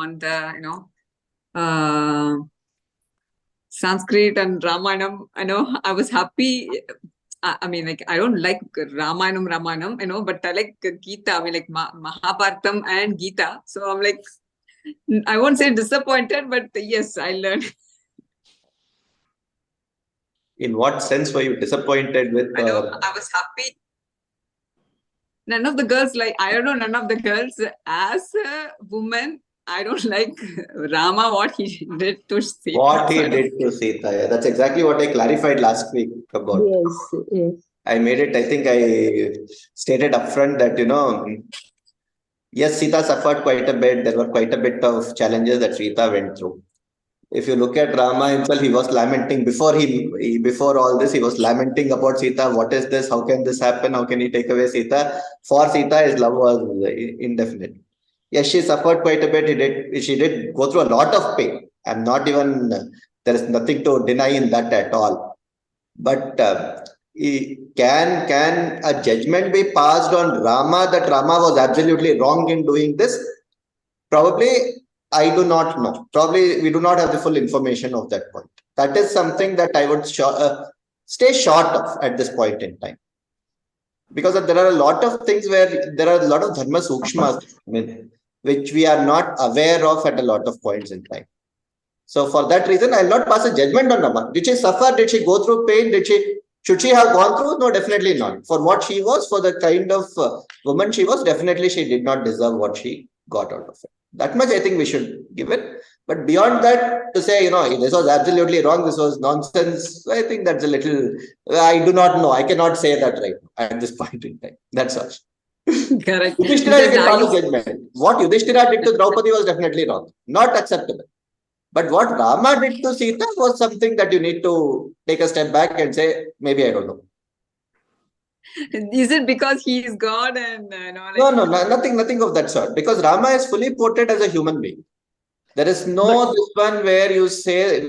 on the, Sanskrit and Ramayana. I was happy. I mean, like, I don't like Ramayana, but I like Gita. I mean, like Mahabharatam and Gita. So I'm like, I won't say disappointed, but yes, I learned. In what sense were you disappointed with? I was happy. None of the girls, none of the girls as a woman, I don't like Rama, what he did to Sita. What he did to Sita. Yeah, that's exactly what I clarified last week about. Yes. I made it, I think I stated upfront that, yes, Sita suffered quite a bit. There were quite a bit of challenges that Sita went through. If you look at Rama himself, he was lamenting before all this. He was lamenting about Sita. What is this? How can this happen? How can he take away Sita? For Sita, his love was indefinite. Yes, she suffered quite a bit. She did go through a lot of pain. I'm not even. There is nothing to deny in that at all. But can a judgment be passed on Rama that Rama was absolutely wrong in doing this? Probably. I do not know. Probably we do not have the full information of that point. That is something that I would stay short of at this point in time. Because there are a lot of things where there are a lot of dharma sukshmas which we are not aware of at a lot of points in time. So for that reason, I'll not pass a judgment on Rama. Did she suffer? Did she go through pain? Should she have gone through? No, definitely not. For what she was, for the kind of woman she was, definitely she did not deserve what she got out of it. That much I think we should give it. But beyond that, to say, this was absolutely wrong, this was nonsense, I think that's a little, I do not know. I cannot say that right now at this point in time. That's all. Correct. Yudhishthira can pass a judgment. What Yudhishthira did to Draupadi was definitely wrong. Not acceptable. But what Rama did to Sita was something that you need to take a step back and say, maybe I don't know. Is it because he is God and No, nothing of that sort. Because Rama is fully portrayed as a human being. There is no this one where you say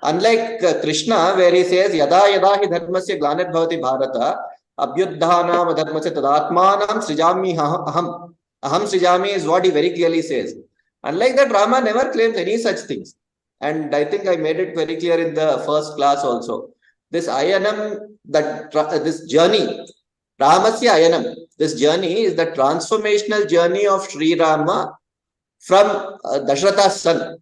unlike Krishna, where he says yada yada hi dharmasya glanir bhavati bharata abhyuddhanam dharmasya tadatmanam srijami aham srijami is what he very clearly says. Unlike that, Rama never claims any such things. And I think I made it very clear in the first class also. This ayanam, this journey, Ramasya ayanam, this journey is the transformational journey of Sri Rama from Dashratha's son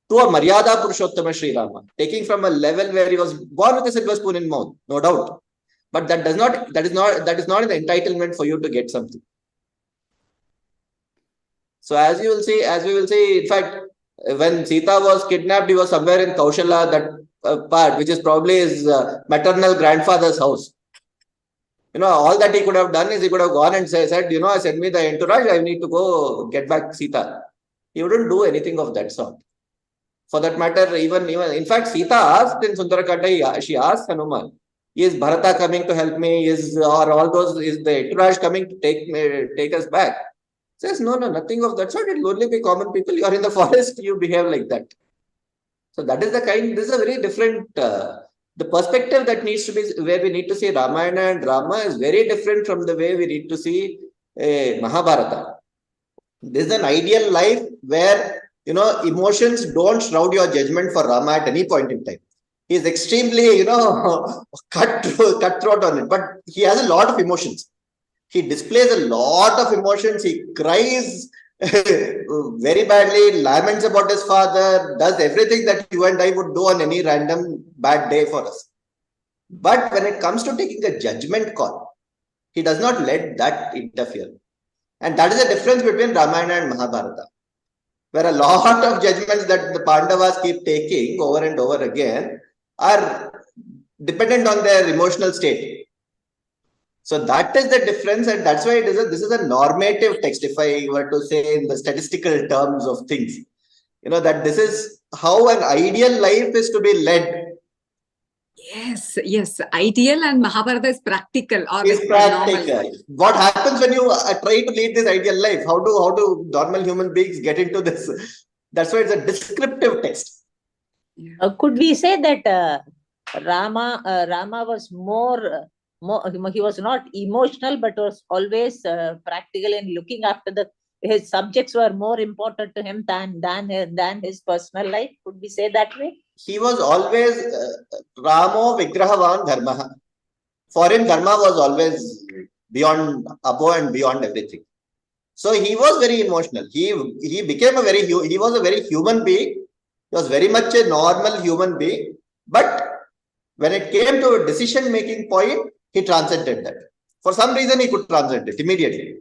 to a Maryada Purushottama Sri Rama, taking from a level where he was born with a silver spoon in mouth, no doubt. But that is not an entitlement for you to get something. So as we will see, in fact, when Sita was kidnapped, he was somewhere in Kaushala, that part, which is probably his maternal grandfather's house. All that he could have done is he could have gone and said, send me the entourage, I need to go get back Sita. He wouldn't do anything of that sort. For that matter, even in fact, Sita asked in Sundarakanda, she asked Hanuman, is Bharata coming to help me? Is the entourage coming to take us back? Says, no, nothing of that sort. It will only be common people. You are in the forest, you behave like that. So that is this is a very different, the perspective that needs to be, where we need to see Ramayana and Rama is very different from the way we need to see Mahabharata. This is an ideal life where, emotions don't shroud your judgment for Rama at any point in time. He is extremely, cutthroat on it, but he has a lot of emotions. He displays a lot of emotions. He cries very badly, laments about his father, does everything that you and I would do on any random bad day for us. But when it comes to taking a judgment call, he does not let that interfere. And that is the difference between Ramayana and Mahabharata, where a lot of judgments that the Pandavas keep taking over and over again are dependent on their emotional state. So that is the difference, and that's why this is a normative text, if I were to say in the statistical terms of things. That this is how an ideal life is to be led. Yes. Ideal and Mahabharata is practical. Is practical. What happens when you try to lead this ideal life? How do normal human beings get into this? That's why it's a descriptive text. Could we say that Rama was more, he was not emotional, but was always practical in looking after the his subjects were more important to him than his personal life. Could we say that way? He was always Ramo Vigrahavan Dharma. For him, Dharma was always beyond, above and beyond everything. So he was very emotional. He became he was a very human being. He was very much a normal human being. But when it came to a decision-making point, he transcended that. For some reason, he could transcend it immediately.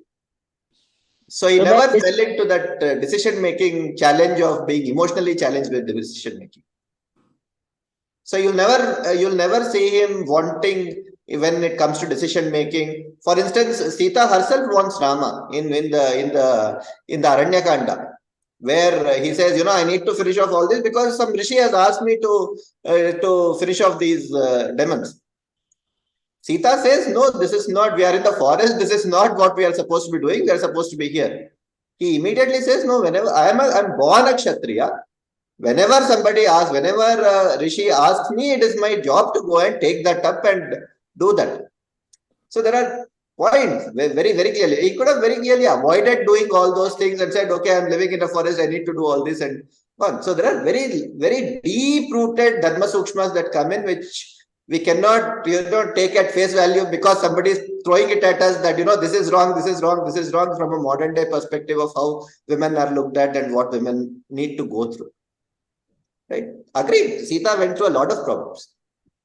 So he never fell into that decision-making challenge of being emotionally challenged with the decision-making. So you'll never see him wanting when it comes to decision making. For instance, Sita herself wants Rama in the Aranyakanda, where he says, I need to finish off all this because some rishi has asked me to finish off these demons. Sita says, no, this is not, we are in the forest, this is not what we are supposed to be doing, we are supposed to be here. He immediately says, no, whenever I'm born a Kshatriya, whenever somebody asks, whenever Rishi asks me, it is my job to go and take that up and do that. So there are points very, very clearly. He could have very clearly avoided doing all those things and said, okay, I'm living in a forest, I need to do all this and on. So there are very, very deep-rooted dharma sukshmas that come in, which we cannot take at face value because somebody is throwing it at us that, this is wrong, this is wrong, this is wrong from a modern day perspective of how women are looked at and what women need to go through. Right? Agreed. Sita went through a lot of problems.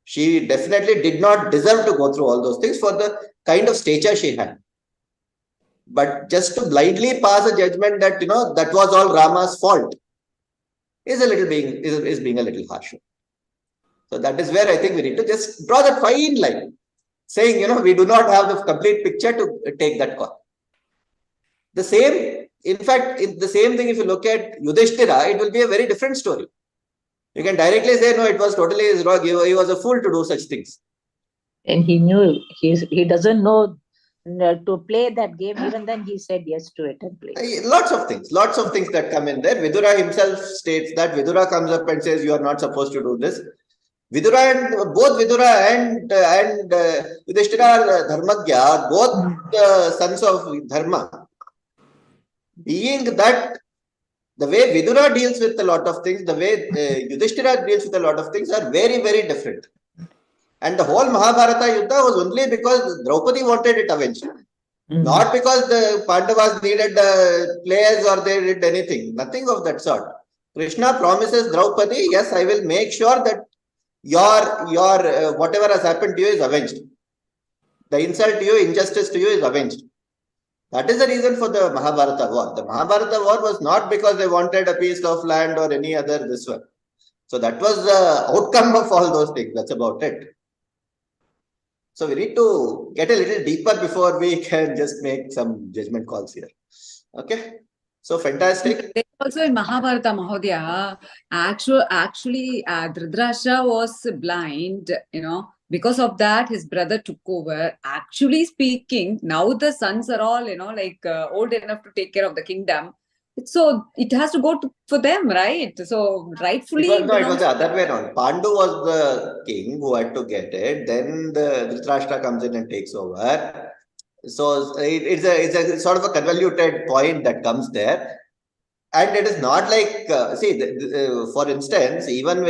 She definitely did not deserve to go through all those things for the kind of stature she had. But just to blindly pass a judgment that, that was all Rama's fault is being a little harsher. So that is where I think we need to just draw that fine line, saying, we do not have the complete picture to take that call. The same, in fact, the same thing, if you look at Yudhishthira, it will be a very different story. You can directly say, no, it was totally wrong. He was a fool to do such things. And he knew, he doesn't know to play that game. Even then he said yes to it and played. Lots of things that come in there. Vidura himself states that. Vidura comes up and says, you are not supposed to do this. Both Vidura and Yudhishthira are Dharmagya, both sons of Dharma. Being that the way Vidura deals with a lot of things, the way Yudhishthira deals with a lot of things are very, very different. And the whole Mahabharata Yuddha was only because Draupadi wanted it avenged. Not because the Pandavas needed players or they did anything. Nothing of that sort. Krishna promises Draupadi, yes, I will make sure that your whatever has happened to you is avenged. The insult to you, injustice to you is avenged. That is the reason for the Mahabharata war. The Mahabharata war was not because they wanted a piece of land or any other this one. So that was the outcome of all those things. That's about it. So we need to get a little deeper before we can just make some judgment calls here. Okay. So fantastic. Also in Mahabharata, Mahodaya, actually, Dhritarashtra was blind, Because of that, his brother took over. Actually speaking, now the sons are all, old enough to take care of the kingdom. So it has to go for them, right? So rightfully... It was the other way around. Pandu was the king who had to get it. Then the Dhritarashtra comes in and takes over. So it's a sort of a convoluted point that comes there. And it is not like, for instance, even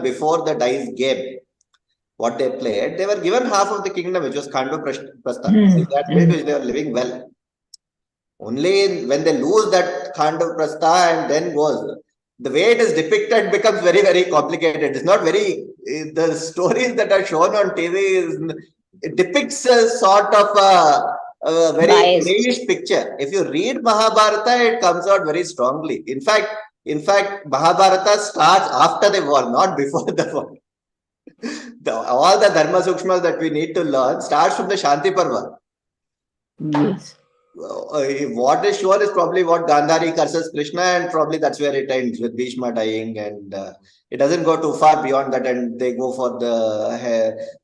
before the dice game, what they played, they were given half of the kingdom, which was Khandu Prastha. That way which they were living well. Only when they lose that Khandu Prastha and then goes, the way it is depicted becomes very, very complicated. It's not the stories that are shown on TV it depicts a sort of a very grayish picture. If you read Mahabharata, it comes out very strongly. In fact, Mahabharata starts after the war, not before the war. All the dharma sukshmas that we need to learn starts from the Shanti Parva. Yes. What is sure is probably what Gandhari curses Krishna, and probably that's where it ends with Bhishma dying, and it doesn't go too far beyond that, and they go for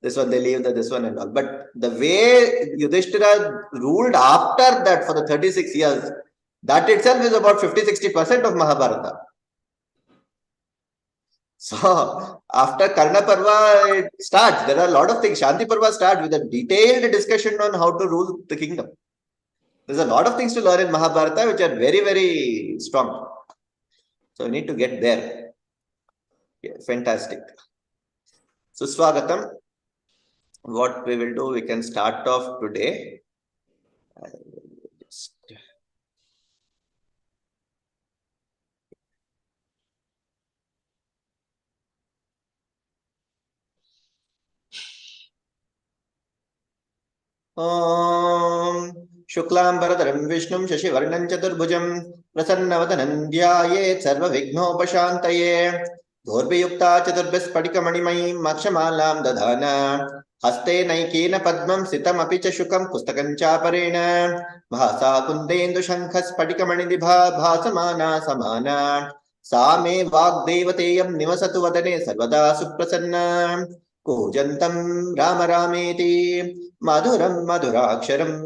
this one, they leave this one and all. But the way Yudhishthira ruled after that for the 36 years, that itself is about 50-60% of Mahabharata. So after Karna Parva, it starts. There are a lot of things. Shanti Parva starts with a detailed discussion on how to rule the kingdom. There's a lot of things to learn in Mahabharata which are very, very strong. So we need to get there. Yeah, fantastic. Suswagatam. What we will do, we can start off today. Just शुक्लांबरधरं विष्णुं शशिवर्णं चतुर्भुजं प्रसन्नवदनं ध्यायेत् सर्वविघ्नोपशान्तये दोर्भियुक्ता चतुर्भिस्फटिकमणिमयीं मक्षमालां दधाना हस्तेनैकेन पद्मं स्थितमपि च शुकं पुस्तकं चापरेण भासा कुन्देन्दुशङ्खस्फटिकमणिनिभा भासमाना समाना सा मे वाग्देवतेयं निवसतु वदने सर्वदा सुप्रसन्ना कूजन्तं राम रामेति मधुरं मधुराक्षरम्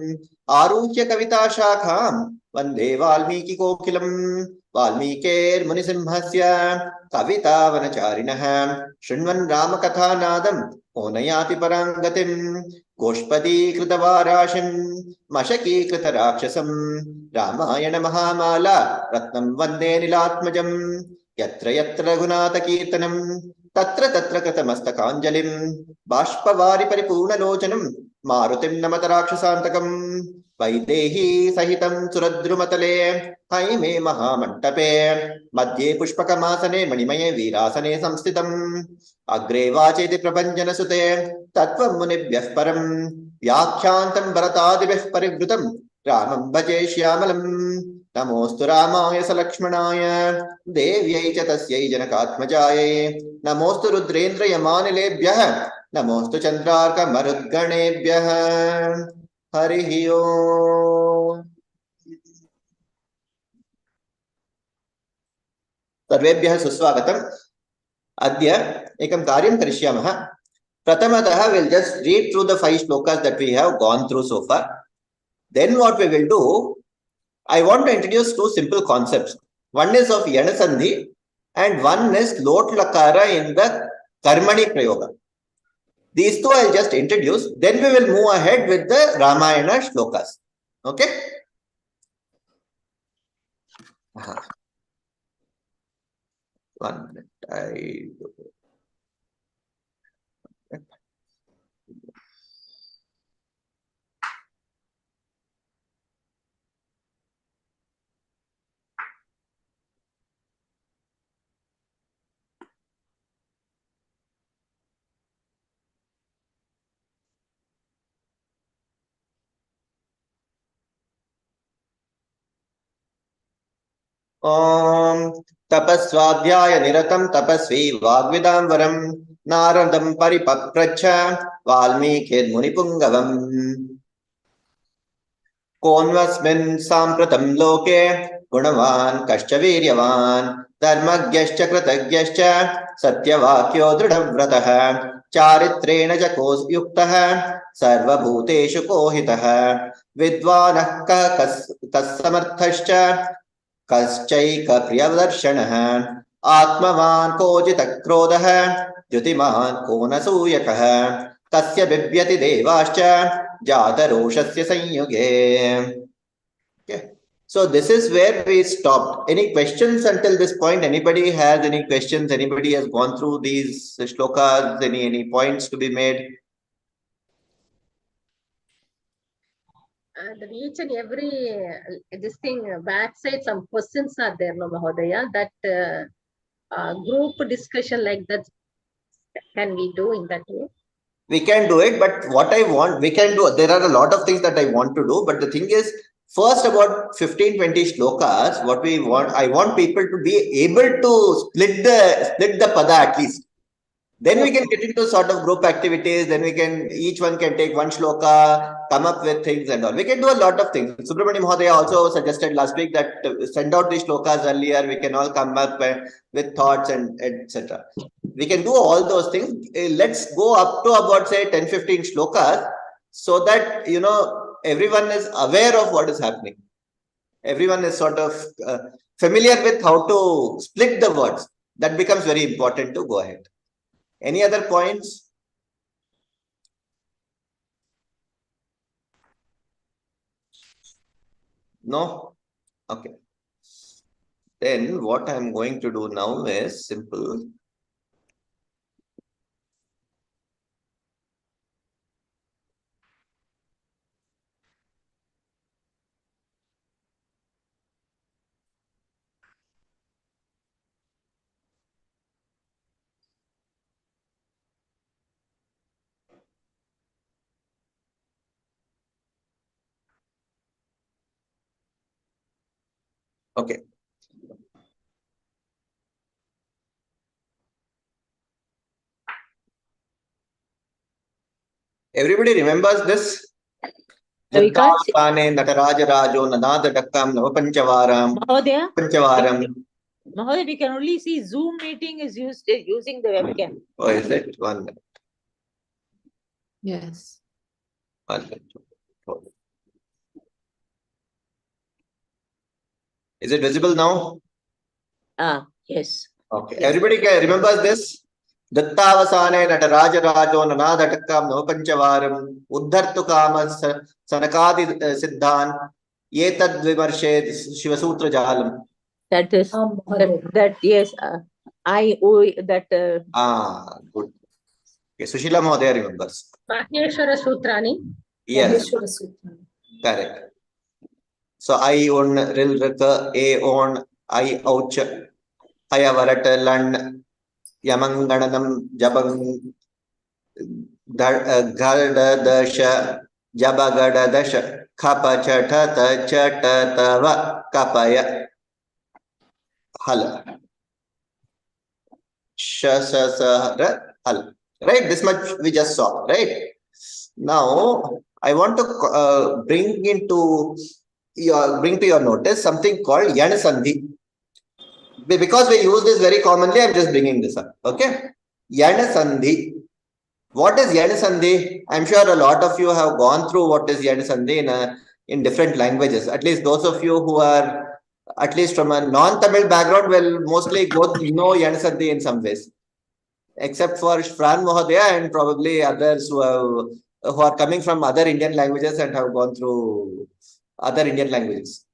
आरुह्य कविताशाखां वन्दे वाल्मीकिकोकिलं वाल्मीकेर्मुनिसिंहस्य कवितावनचारिणः शृण्वन् रामकथानादं को न याति परां गतिं गोष्पदीकृतवाराशिं मशकीकृतराक्षसं रामायणमहामाला रत्नं वन्दे नीलात्मजं यत्र यत्र रघुनाथकीर्तनं तत्र तत्र कृतमस्तकाञ्जलिं बाष्पवारि परिपूर्णलोचनं मारुतिं नमत राक्षसान्तकं वैदेही सहितं सुरद्रुमतले हैमे महामण्टपे मध्ये पुष्पकमासने मणिमये वीरासने संस्थितम् अग्रे वाचेति प्रभञ्जनसुते तत्त्वं मुनिभ्यः परं व्याख्यान्तं भरतादिभिः परिवृतं रामं भजे श्यामलं नमोऽस्तु रामाय सलक्ष्मणाय देव्यै च तस्यै जनकात्मजायै नमोऽस्तु रुद्रेन्द्रयमानिलेभ्यः नमोऽस्तु चन्द्रार्कमरुद्गणेभ्यः हरिः ओम् सर्वेभ्यः सुस्वागतम् अद्य एकं कार्यं करिष्यामः प्रथमतः we'll just read through the 5 shlokas that we have gone through so far. Then what we will do, I want to introduce 2 simple concepts. One is of Yanasandhi and one is Lot Lakara in the Karmani Prayoga. These 2 I'll just introduce. Then we will move ahead with the Ramayana shlokas. Okay? One minute. ॐ तपस्वाध्याय निरतं तपस्वी वाग्विदाम्बरं नारदं परिपप्रच्छ वाल्मीकिर्मुनिपुङ्गवम् कोऽन्वस्मिन् साम्प्रतं लोके गुणवान् कश्च वीर्यवान् धर्मज्ञश्च कृतज्ञश्च सत्यवाक्यो दृढव्रतः चारित्रेण च को युक्तः सर्वभूतेषु कोहितः विद्वानः कः समर्थश्च कश्चैकप्रियदर्शनः आत्मवान् कोजितः क्रोधः द्युतिमान् को न सूयकः कस्य बिभ्यति देवाश्च जातरोषस्य संयुगे. Okay. So this is where we stopped. Any questions until this point? Anybody has any questions? Anybody has gone through these shlokas? Any points to be made? That each and every this thing backside some questions are there, no Mahodaya, that group discussion like that, can we do in that way? We can do it, but what I want, we can do, there are a lot of things that I want to do, but the thing is, first about 15-20 shlokas, what we want, I want people to be able to split the pada at least. Then we can get into sort of group activities. Then we can, each one can take one shloka, come up with things and all. We can do a lot of things. Subramani Mahodaya also suggested last week that send out these shlokas earlier. We can all come up with thoughts and etc. We can do all those things. Let's go up to about say 10-15 shlokas so that, you know, everyone is aware of what is happening. Everyone is sort of familiar with how to split the words. That becomes very important to go ahead. Any other points? No? Okay. Then what I'm going to do now is simple. Okay. Everybody remembers this? We can't see. Nataraja Nanada Dakkam Navapanchavaram. Mahodaya, Panchavaram. Mahodaya, we can only see Zoom meeting is using the webcam. Oh, is it? 1 minute. Yes. 1 minute. Is it visible now? Yes. Okay. Yes. Everybody remembers this? Dattavasane Nataraja Rajo Nanada Dakkam Navapanchavaram. Uddhartu Kama Sanakadi Siddhan. Yetad Vimarshe Shivasutra Jalam. That is that yes. I owe that. Good. Okay, Sushila Mahodaya remembers. Maheshwara Sutrani. Yes, correct. So I own ril rika, a own, I ouch, ayavarat land, yamanganam, jabang, garda dasha, jabagada dasha, kapa chatata chatatava, kapaya, hal. Shasasahara, hal. Right, this much we just saw, right? Now, I want to bring to your notice something called Yan Sandhi. Because we use this very commonly, I'm just bringing this up. Okay? Yan Sandhi. What is Yan Sandhi? I'm sure a lot of you have gone through what is Yan Sandhi in different languages. At least those of you who are at least from a non-Tamil background will mostly know Yan Sandhi in some ways. Except for Fran Mahodaya and probably others who are coming from other Indian languages and have gone through other Indian languages.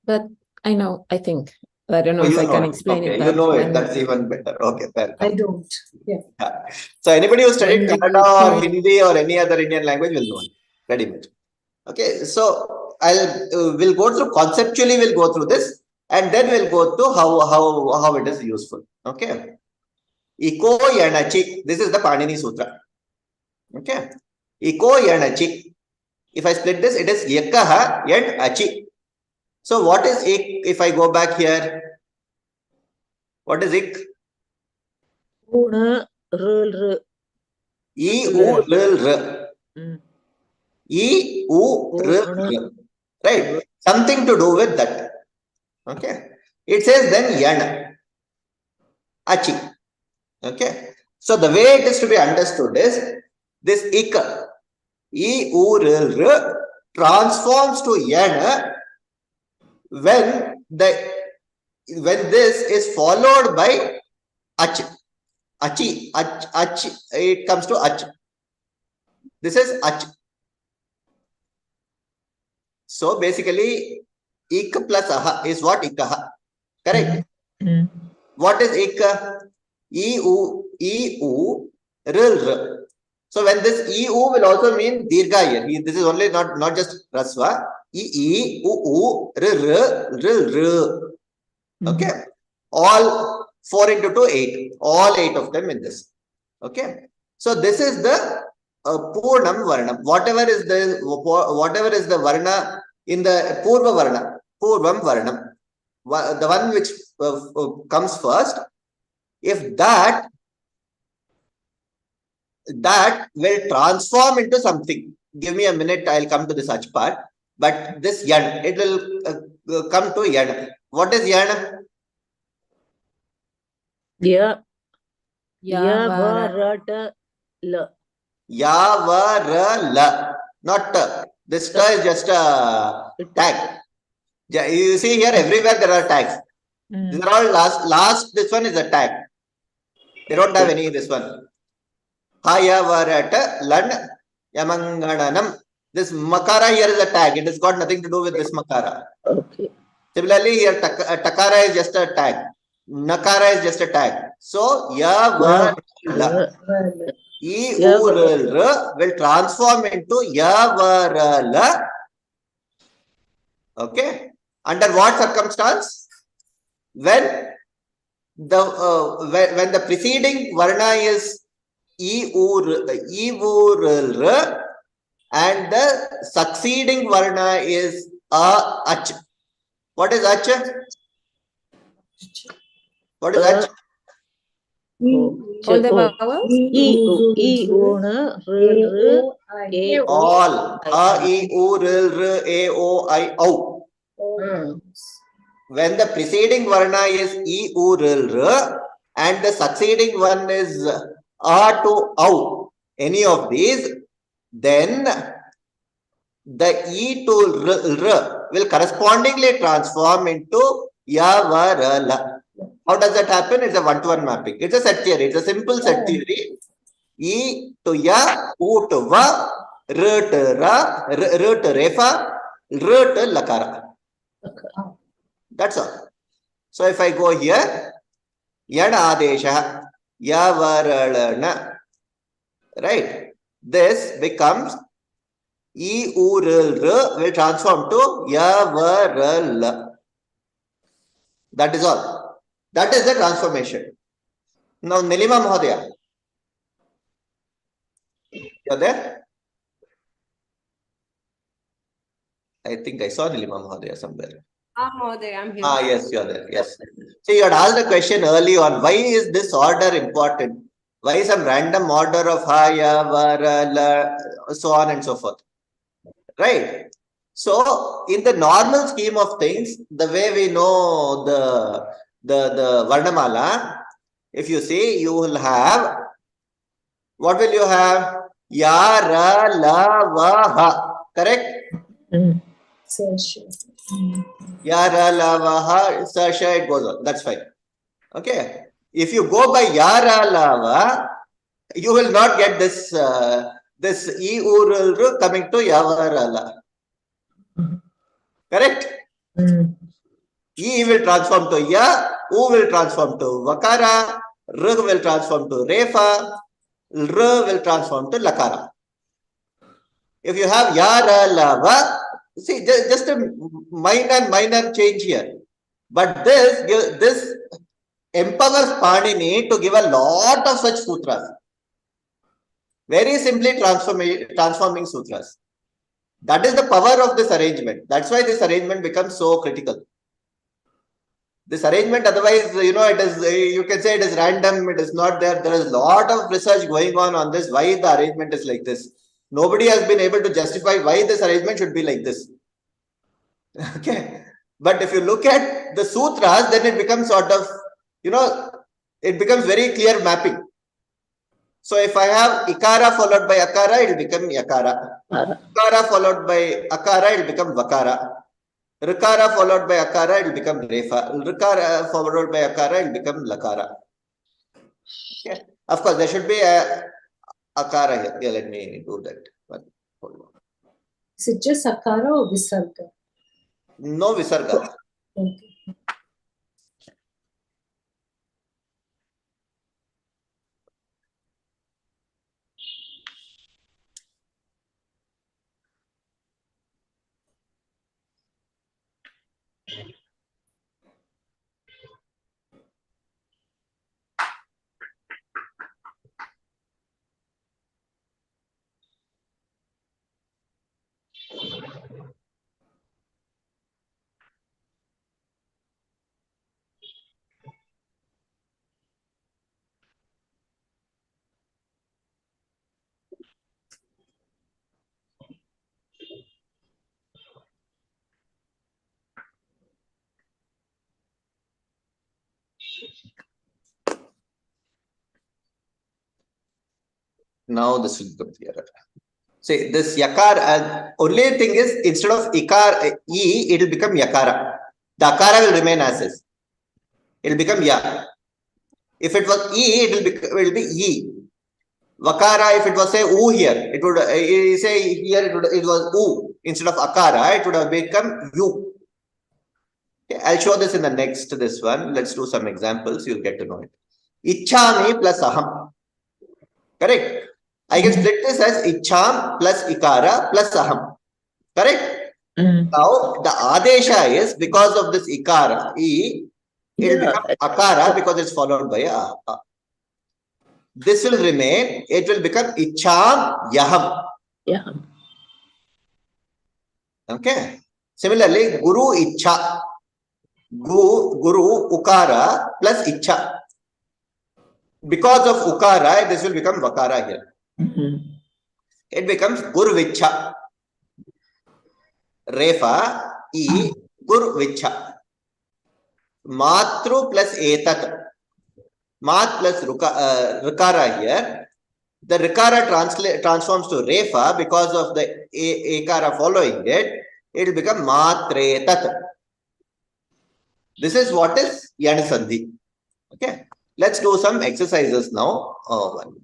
But I know, I think. I don't know Oh, if you I know can it. explain Okay, it. you know it. when- That's even better. Okay, fair enough. I don't. Yeah. So anybody who studied When Kannada or you say- Hindi or any other Indian language will know it pretty much. Okay, so we'll go through conceptually. We'll go through this, and then we'll go to how it is useful. Okay. Iko Yanachi. This is the Panini Sutra. Okay. Iko Yanachi. If I split this, it is Yakaha and Achi. So what is ik? If I go back here, what is ik? Una, rul, E u l r. E u r r. Right. Something to do with that. Okay. It says then yan. Achi. Okay. So the way it is to be understood is this ik. E u r r transforms to yan when this is followed by ach. Achi, ach, it comes to ach. This is ach. So basically, ik plus aha is what ikaha. Correct? What is ik? E-u, r. So when this E-u will also mean dirgha here. This is only not just rasva. E-u, r. Okay? All 4 into 2, 8. All 8 of them in this. Okay? So this is the Purnam Varnam. Whatever is the Varna in the Purva Varna, Purvam Varnam, the one which comes first, if that will transform into something. Give me a minute, I'll come to this such part. But this yan, it will come to yan. What is yan? Yeah. Yavara. Yavarala. Not this is just a tag. You see here, everywhere there are tags. These are all last. This one is a tag. They don't have any this one. Hayavarata lan yamangananam. This makara here is a tag. It has got nothing to do with this makara. Okay. Similarly, here takara is just a tag. Nakara is just a tag. So, ya, va, la. E, u, r will transform into ya, va, la. Okay. Under what circumstance? When the preceding varna is e, u, r, and the succeeding varna is a, ach. What is ach? What is ach? All the vowels? All. A, e, u, r, a, o, I, o. When the preceding varna is e, u, r, and the succeeding one is a to au, any of these, then the e to r will correspondingly transform into ya, va, ra, la. How does that happen? It's a one-to-one mapping. It's a set theory. It's a simple set theory. E to ya, u to va, r to ra, r to refa, r to lakara. That's all. So if I go here, yan adesha, ya, va, ra, na, right? This becomes e, u, r will transform to ya, va, ra, la. That is all. That is the transformation. Now, Nilima Mahodaya. You're there? I think I saw Nilima Mahodaya somewhere. Mahodaya, I'm here. Yes, you're there. Yes. So you had asked the question early on, why is this order important? Why some random order of ha, ya, va, ra, la, so on and so forth? Right? So, in the normal scheme of things, the way we know the Varnamala, if you see, you will have, what will you have? Ya, ra, la, va, ha. Correct? Ya, ra, la, va, ha, sasha, it goes on. That's fine. Okay. If you go by ya, ra, la, va, you will not get this this e, u, r coming to ya, va, ra, la. Correct? E will transform to ya, u will transform to vakara, r will transform to refa, r will transform to lakara. If you have ya, ra, la, va, see, just a minor change here. But this empowers Panini to give a lot of such sutras. Very simply transforming sutras. That is the power of this arrangement. That's why this arrangement becomes so critical. This arrangement, otherwise, it is, you can say it is random, it is not there. There is a lot of research going on this, why the arrangement is like this. Nobody has been able to justify why this arrangement should be like this. Okay. But if you look at the sutras, then it becomes sort of, it becomes very clear mapping. So if I have ikara followed by akara, it will become yakara. Ikara followed by akara, it will become vakara. Rikara followed by akara, it will become refa. Rikara followed by akara, it will become lakara. Okay. Of course, there should be a akara here. Yeah, let me do that. Hold on. Is it just akara or visarga? No visarga. Okay. Now this will become clearer. See, this yakar, only thing is, instead of ikar, e, it will become yakara. The akara will remain as is. It will become ya. If it was e, it will be e. Vakara, if it was say U here, it would say here it was U instead of akara, it would have become U. Okay, I'll show this in the next this one. Let's do some examples. You'll get to know it. Ichchami plus aham. Correct. I can split this as ichcham plus ikara plus aham. Correct. Now the adesha is because of this ikara, it will become akara because it's followed by a. This will remain. It will become ichcham yaham. Yeah. Okay. Similarly, guru ichcha. Guru ukara plus ichcha. Because of ukara, this will become vakara here. It becomes gurvichcha. Refa e gurvichcha. Matru plus etat. Mat plus rikara here. The rikara transforms to refa because of the ekara following it. It will become matretat. This is what is Yanasandhi. Okay. Let's do some exercises now. Oh, 1 minute.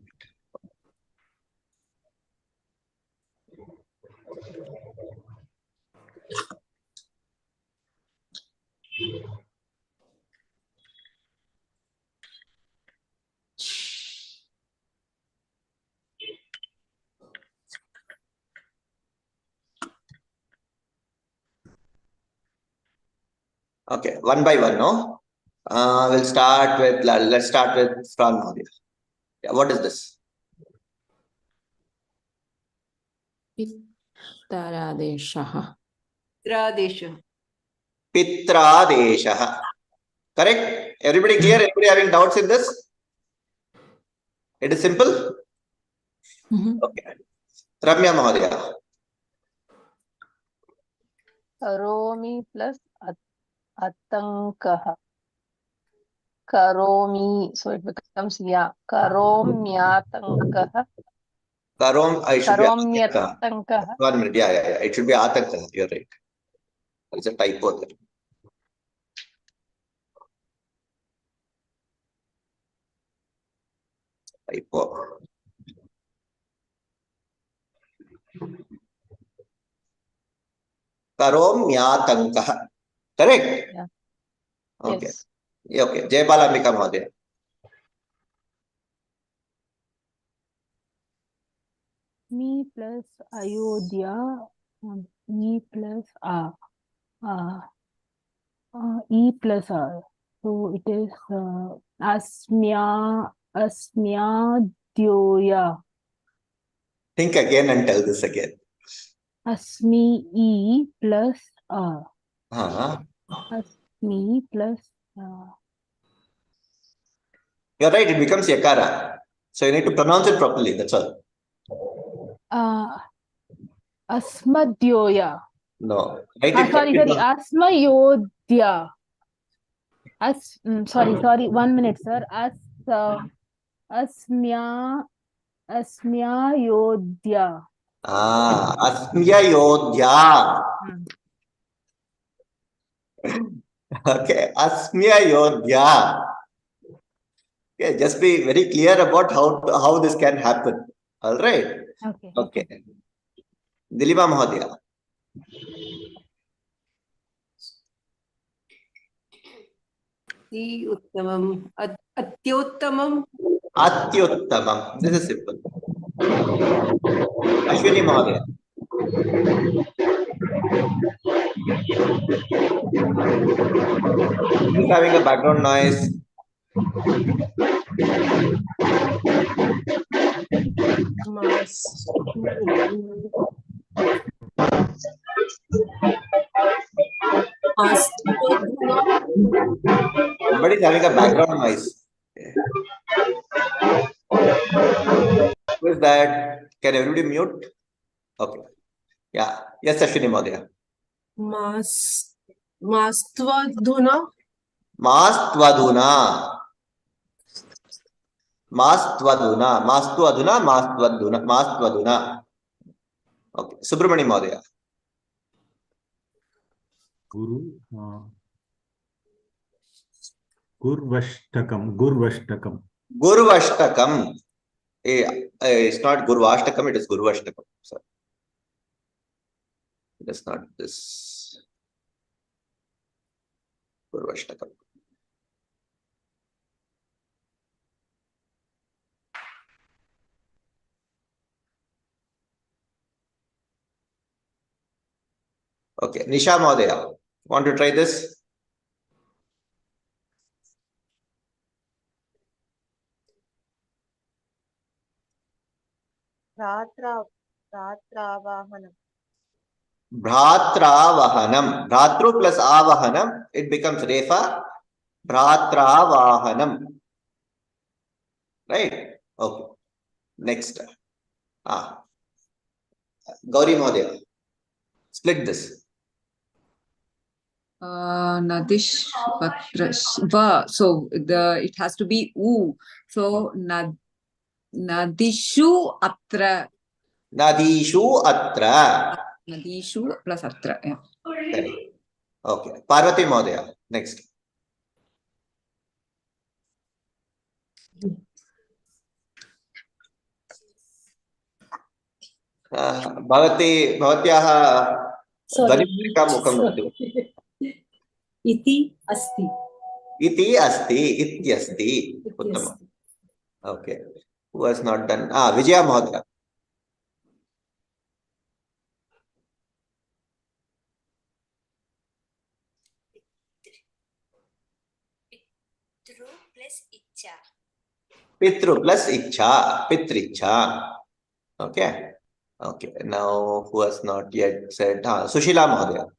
Okay, one by one, no? Let's start with Fran Mahodaya. Yeah, what is this? Pittaradeshaha. Radesha. Pitradeshaha. Correct? Everybody clear? Everybody having doubts in this? It is simple? Okay. Ramya Mahodaya. Karomi plus atankah. Karomi, so it becomes ya. Karomyatankah. I should be Atanka. Karomyatankah. 1 minute. Yeah. It should be Atanka. You're right. There's a typo there. Typo. Karomyatankah. Correct? Yeah. Okay. Yes. Okay. Jayapalambika Mahodaya. Me plus Ayodhya, E plus E plus R. So it is Asmyadyoya. Think again and tell this again. Asmi E plus R. Asmi plus You're right, it becomes Yakara. So you need to pronounce it properly, that's all. Asmadyoya. No. Write it Sorry, Asmayodhya. Sorry, 1 minute, sir. Asmyayodhya. Asmya Yodhya. Okay, Asmya Yodhya. Okay, just be very clear about how this can happen. All right. Okay. Dilima Mahodaya. Uttamam. Atyottamam. Atyuttamam. This is simple. Ashwini Mahodaya. Who's having a background noise? Somebody's having a background noise. Who is that? Can everybody mute? Okay. Yeah. Yes, Ashwini Mahodaya. Mastvadhuna. Mastvadhuna. Mastvadhuna. Mastvadhuna. Mastvadhuna. Mastvadhuna. Okay. Subramani Mahodaya. Gurvashtakam. Gurvashtakam. Gurvashtakam. It's not Gurvashtakam, it is Gurvashtakam. Sorry. It is not this. Gurvashtakam. Okay, Nisha Mahodaya, want to try this? Bhratravahanam. Bhratravahanam. Bhratru plus avahanam, it becomes Refa. Bhratravahanam. Right? Okay. Next. Gauri Mahodaya. Split this. Nadish Patra. So it has to be U. So Nadishu Atra. Nadishu Atra. Nadishu plus Atra. Yeah. Correct. Okay. Parvati Mahodaya. Next. भवत्याः ध्वनिमुद्रिकां मुखं ददातु. इति अस्ति. इति अस्ति. इत्यस्ति. उत्तमम्. Okay. Who has not done? Vijaya Mahodaya. Pitru plus Icha. Pitru plus Icha. Pitricha. Okay. Okay. Now, who has not yet said? Sushila Mahodaya.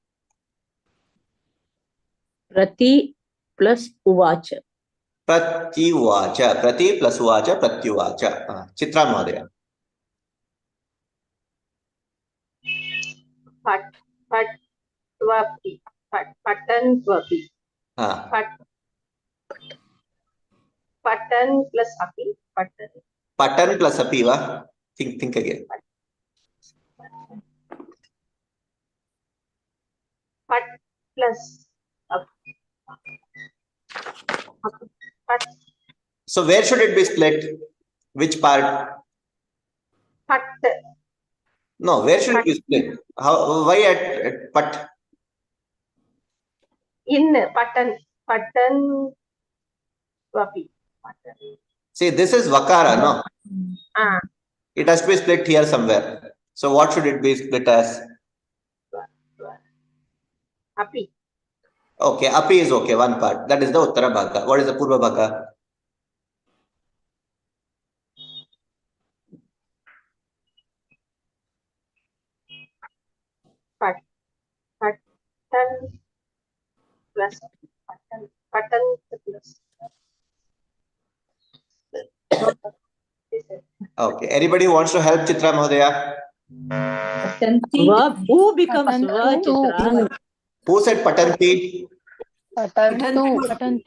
Prati plus Uvacha. Pratyuvacha. Prati plus Uvacha. Pratyuvacha. Chitra Mahodaya. Patwapi. Patantwapi. Patan plus api. Patan plus api, va? Think again. Pat plus api. So where should it be split? Which part? Pat. No, where should it be split? Why at pat? In patan wapi. See, this is vakara, no? It has to be split here somewhere. So what should it be split as? Api. Okay, api is okay, one part. That is the uttara bhaga. What is the purva bhaga? Patan plus patan plus. Okay, anybody wants to help Chitra Mahodaya? Who becomes va, Chitra? Who said patanti? Patantu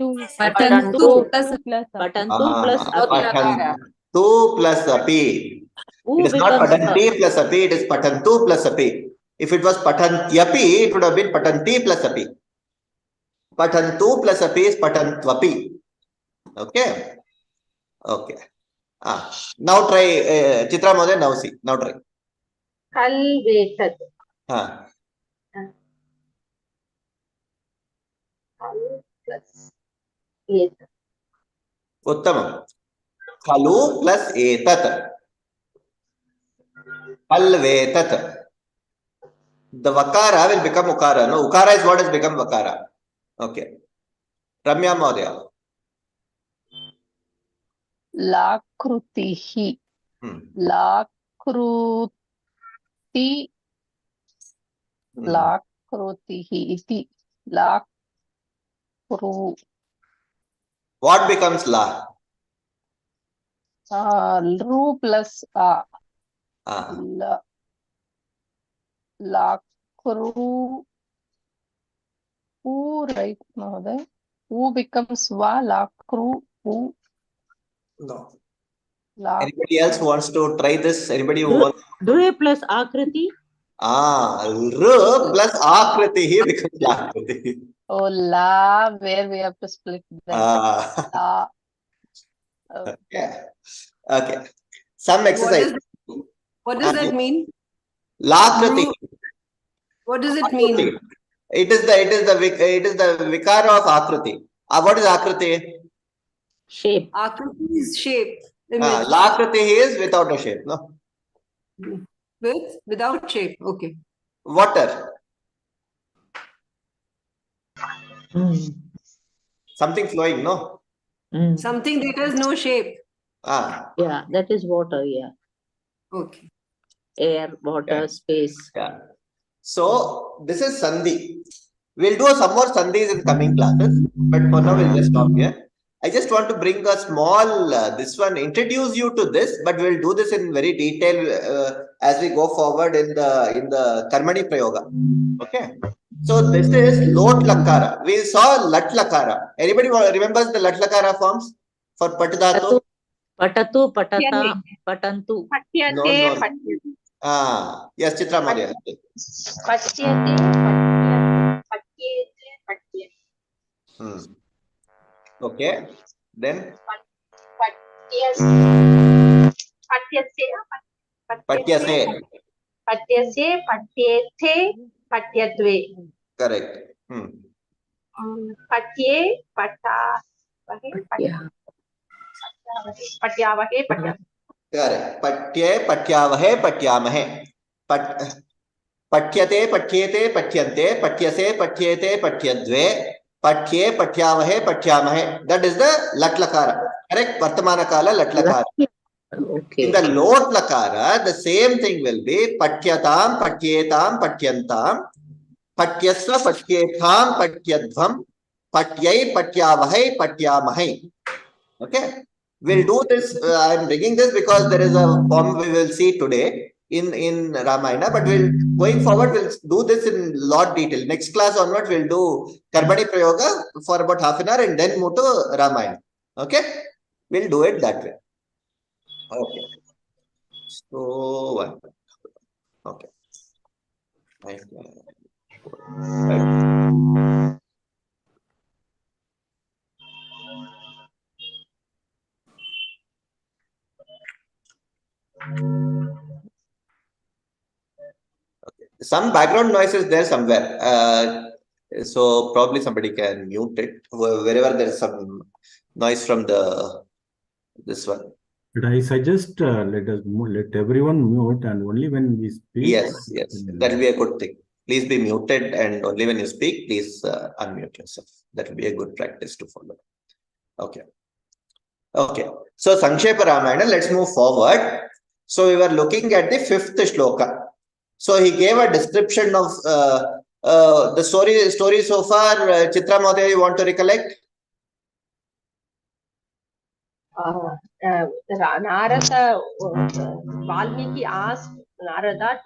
plus api. It is not patanti plus api, it is patantu plus api. If it was patantyapi, it would have been patanti plus api. Patantu plus api is patantvapi. Okay. Okay. Now try Chitra Mahodaya. Now see. Now try. Kalvetat. Kal plus etat. Uttamam. Khalu plus etat. Kalvetat. The vakara will become ukara. No, ukara is what has become vakara. Okay. Ramya Mahodaya. Lakrutihi. Lakrutihi iti. Lakru. What becomes la? Ru plus a. Lakru. U, right, Mahodaya? U becomes va, lakru, u. No. Anybody else wants to try this? Anybody who wants? Dru plus Akriti? R plus Akriti here becomes Lakriti. Oh, la, where we have to split that. La. Okay. Okay. Some exercise. What does that mean? Lakriti. What does it mean? It is the vikara of Akriti. What is Akriti? Shape. Akriti is shape. Image. Lakriti is without a shape, no? Without shape. Okay. Water. Mm. Something flowing, no? Mm. Something that has no shape. Yeah, that is water. Yeah. Okay. Air, water, space. Yeah. So this is Sandhi. We'll do some more Sandhis in coming classes, but for now we'll just stop here. I just want to bring a small introduce you to this, but we'll do this in very detail as we go forward in the Karmani Prayoga. Okay. So this is Lot Lakara. We saw Lat Lakara. Anybody remembers the Lat Lakara forms for Patadhatu? Patatu, patata, patantu. No. Yes, Chitra Maria. Okay. Then Patyase. Patyase, patyethe, patyatve. Correct. Patye, patyavahe, Correct. Patye, patyavahe, patyamahe. Patyate, patyete, patyante, patyase, patyete, patyadve, patye, patyavahe, patyamahe. That is the Lat Lakara. Correct? Vartamana Kala Lat Lakara. Okay. In the Lot Lakara, the same thing will be Patyatam, Patyetam, Patyantam, Patyasva, Patyetham, Patyadvam, Patyai, Patyavahai, Patyamahai. Okay. We'll do this. I'm bringing this because there is a form we will see today in Ramayana, but going forward, we'll do this in lot detail. Next class onwards, we'll do Karmani Prayoga for about half an hour and then move to Ramayana. Okay. We'll do it that way. Okay. So, okay. Some background noise is there somewhere. So probably somebody can mute it wherever there is some noise from this one. But I suggest let everyone mute and only when we speak. Yes, that will be a good thing. Please be muted and only when you speak, please unmute yourself. That will be a good practice to follow. Okay. Okay. So Sankshepa Ramayana, let's move forward. So we were looking at the 5th shloka. So he gave a description of the story so far. Chitra Madhya, you want to recollect? Narada, Valmiki asked Narada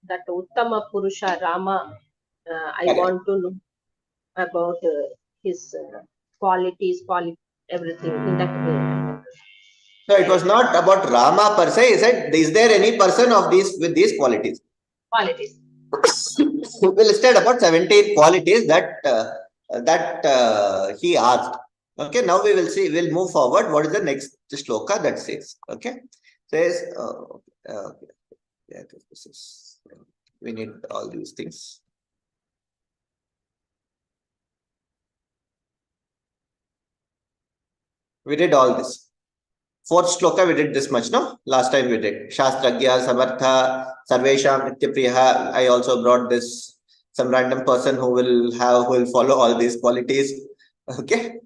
that Uttama Purusha Rama, I want to know about his qualities, everything in that way. So it was not about Rama per se. He said, is there any person of these with these qualities? Qualities. We listed about 17 qualities that he asked. Okay, now we will see. We'll move forward. What is the next shloka that says? Okay, says. Okay. Yeah, this is. We need all these things. We did all this. 4th shloka, we did this much, no? Last time we did. Shastragya, Samartha, Sarvesham, Nityapriya. I also brought this, some random person who will follow all these qualities. Okay.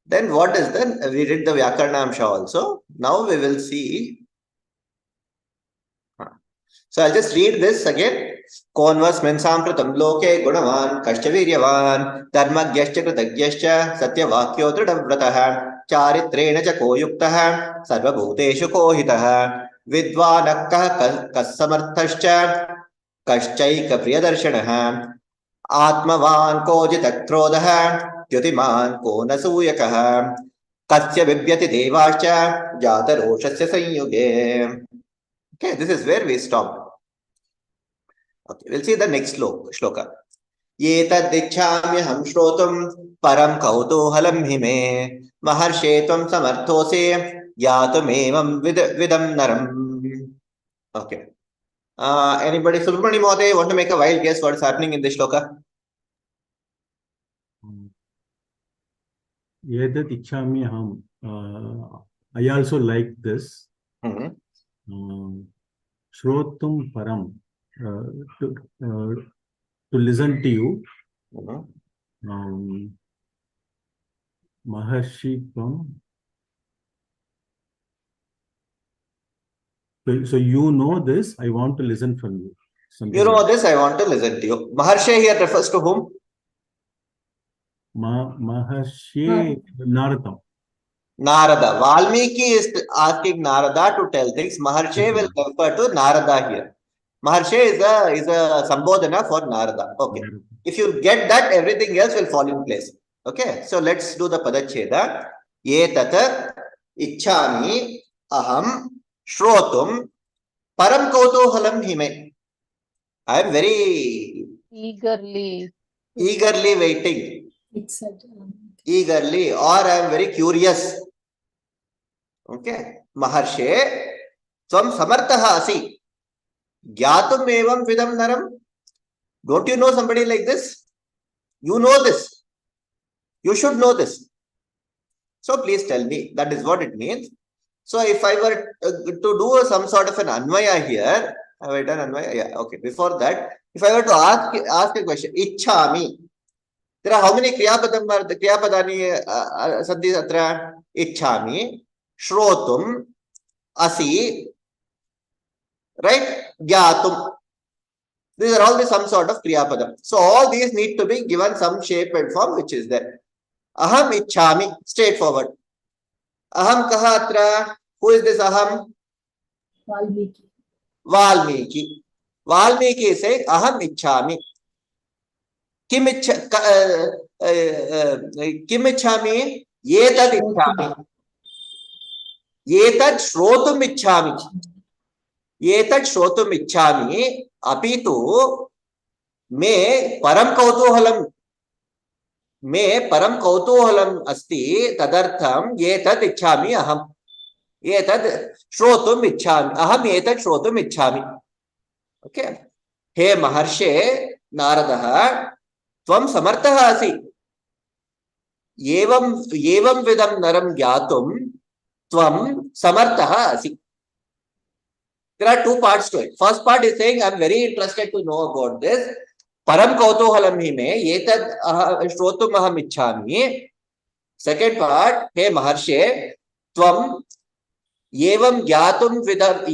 Then what is then? We did the Vyakarnamsha also. Now we will see. So I'll just read this again. Konvasmin sampratam loke gunavan kascha viryavan dharmagyascha kritagyascha satyavakyo dridavratah चारित्रेण च को युक्तः सर्वभूतेषु को हितः विद्वानः कस्समर्थश्च कश्चैकप्रियदर्शनः आत्मवान् को जितक्रोधः द्युतिमान् को न सूयकः कस्य बिभ्यति देवाश्च जातरोषस्य संयुगे. Okay, this is where we stopped. Okay, we'll see the next shloka. ये तद्दिच्छाम्यहं श्रोतुं परं कौतूहलं हि मे महर्षे त्वं समर्थोऽसि Yatum vidam naram. Okay. Anybody? Subramani Mohoday, want to make a wild guess what is happening in this shloka? Etat ichhami aham. I also like this. Shrotum param. To listen to you. Maharshi Pam. So you know this, I want to listen from you. You know this, I want to listen to you. Maharshi here refers to whom? Maharshi Narada. Narada. Valmiki is asking Narada to tell things. Maharshi will refer to Narada here. Maharshi is a sambodhana for Narada. Okay. If you get that, everything else will fall in place. Okay. So let's do the padacheda. Etat ichhami aham shrotum param kautuhalam hime. I am very Eagerly. waiting. Eagerly, or I am very curious. Okay. Maharshe, tvam samartaha asi. Gyatum evam vidam naram. Don't you know somebody like this? You know this. You should know this. So please tell me. That is what it means. So if I were to do some sort of an anvaya here, have I done anvaya? Yeah. Okay. Before that, if I were to ask a question, ichhami. There are how many kriyapadani sandhi atra? Ichhami, shrotum, asi, right? Gyatum. These are all some sort of kriyapadam. So all these need to be given some shape and form which is there. Aham ichhami, straightforward. Aham kaha atra? Who is this aham? Valmiki. Valmiki is saying aham ichhami. Kim ichhami? Etad ichhami. Etad shrotum ichhami. Etad shrotum ichhami. Apitu me param kautuhalam asti tadartham etad ichhami aham. Etad shrotum ichhami. Aham etad shrotum ichhami. Okay. He Maharshe Naradaha tvam samartaha asi. Evam vidam naram gyatum tvam samartaha asi. There are two parts to it. First part is saying, I am very interested to know about this. Param kautuhalam hime etad shrotum aham ichhami. Second part, hey Maharshe, tvam evam gyatum vidam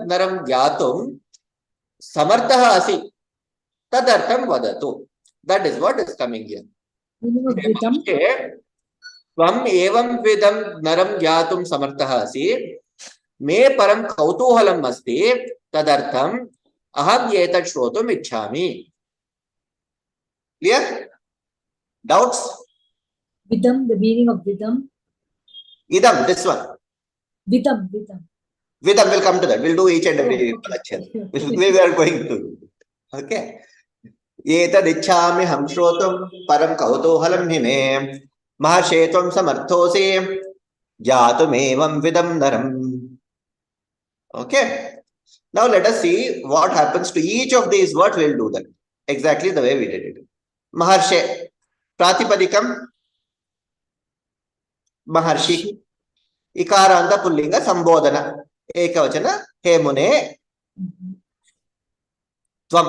naram gyatum samartaha asi. Tadartham vadatu. That is what is coming here. Tvam evam vidam naram gyatum samartaha asi. Me param kautuhalam asti tadartham aham etad shrotum ichhami. Clear? Doubts? Vidam, the meaning of vidam. Idam, this one. Vidam. Vidam, will come to that. We'll do each and every lecture. We are going to. Okay. Etad ichhami ham shrotum param kautuhalam hime. Maharshe tvam samarthosi gyatum evam vidam naram. Okay. Now let us see what happens to each of these words. We'll do that exactly the way we did it. Maharshe. Pratipadikam. Maharshi. Ikaranta pullinga sambodhana. Ekavachana. He mune. Tvam.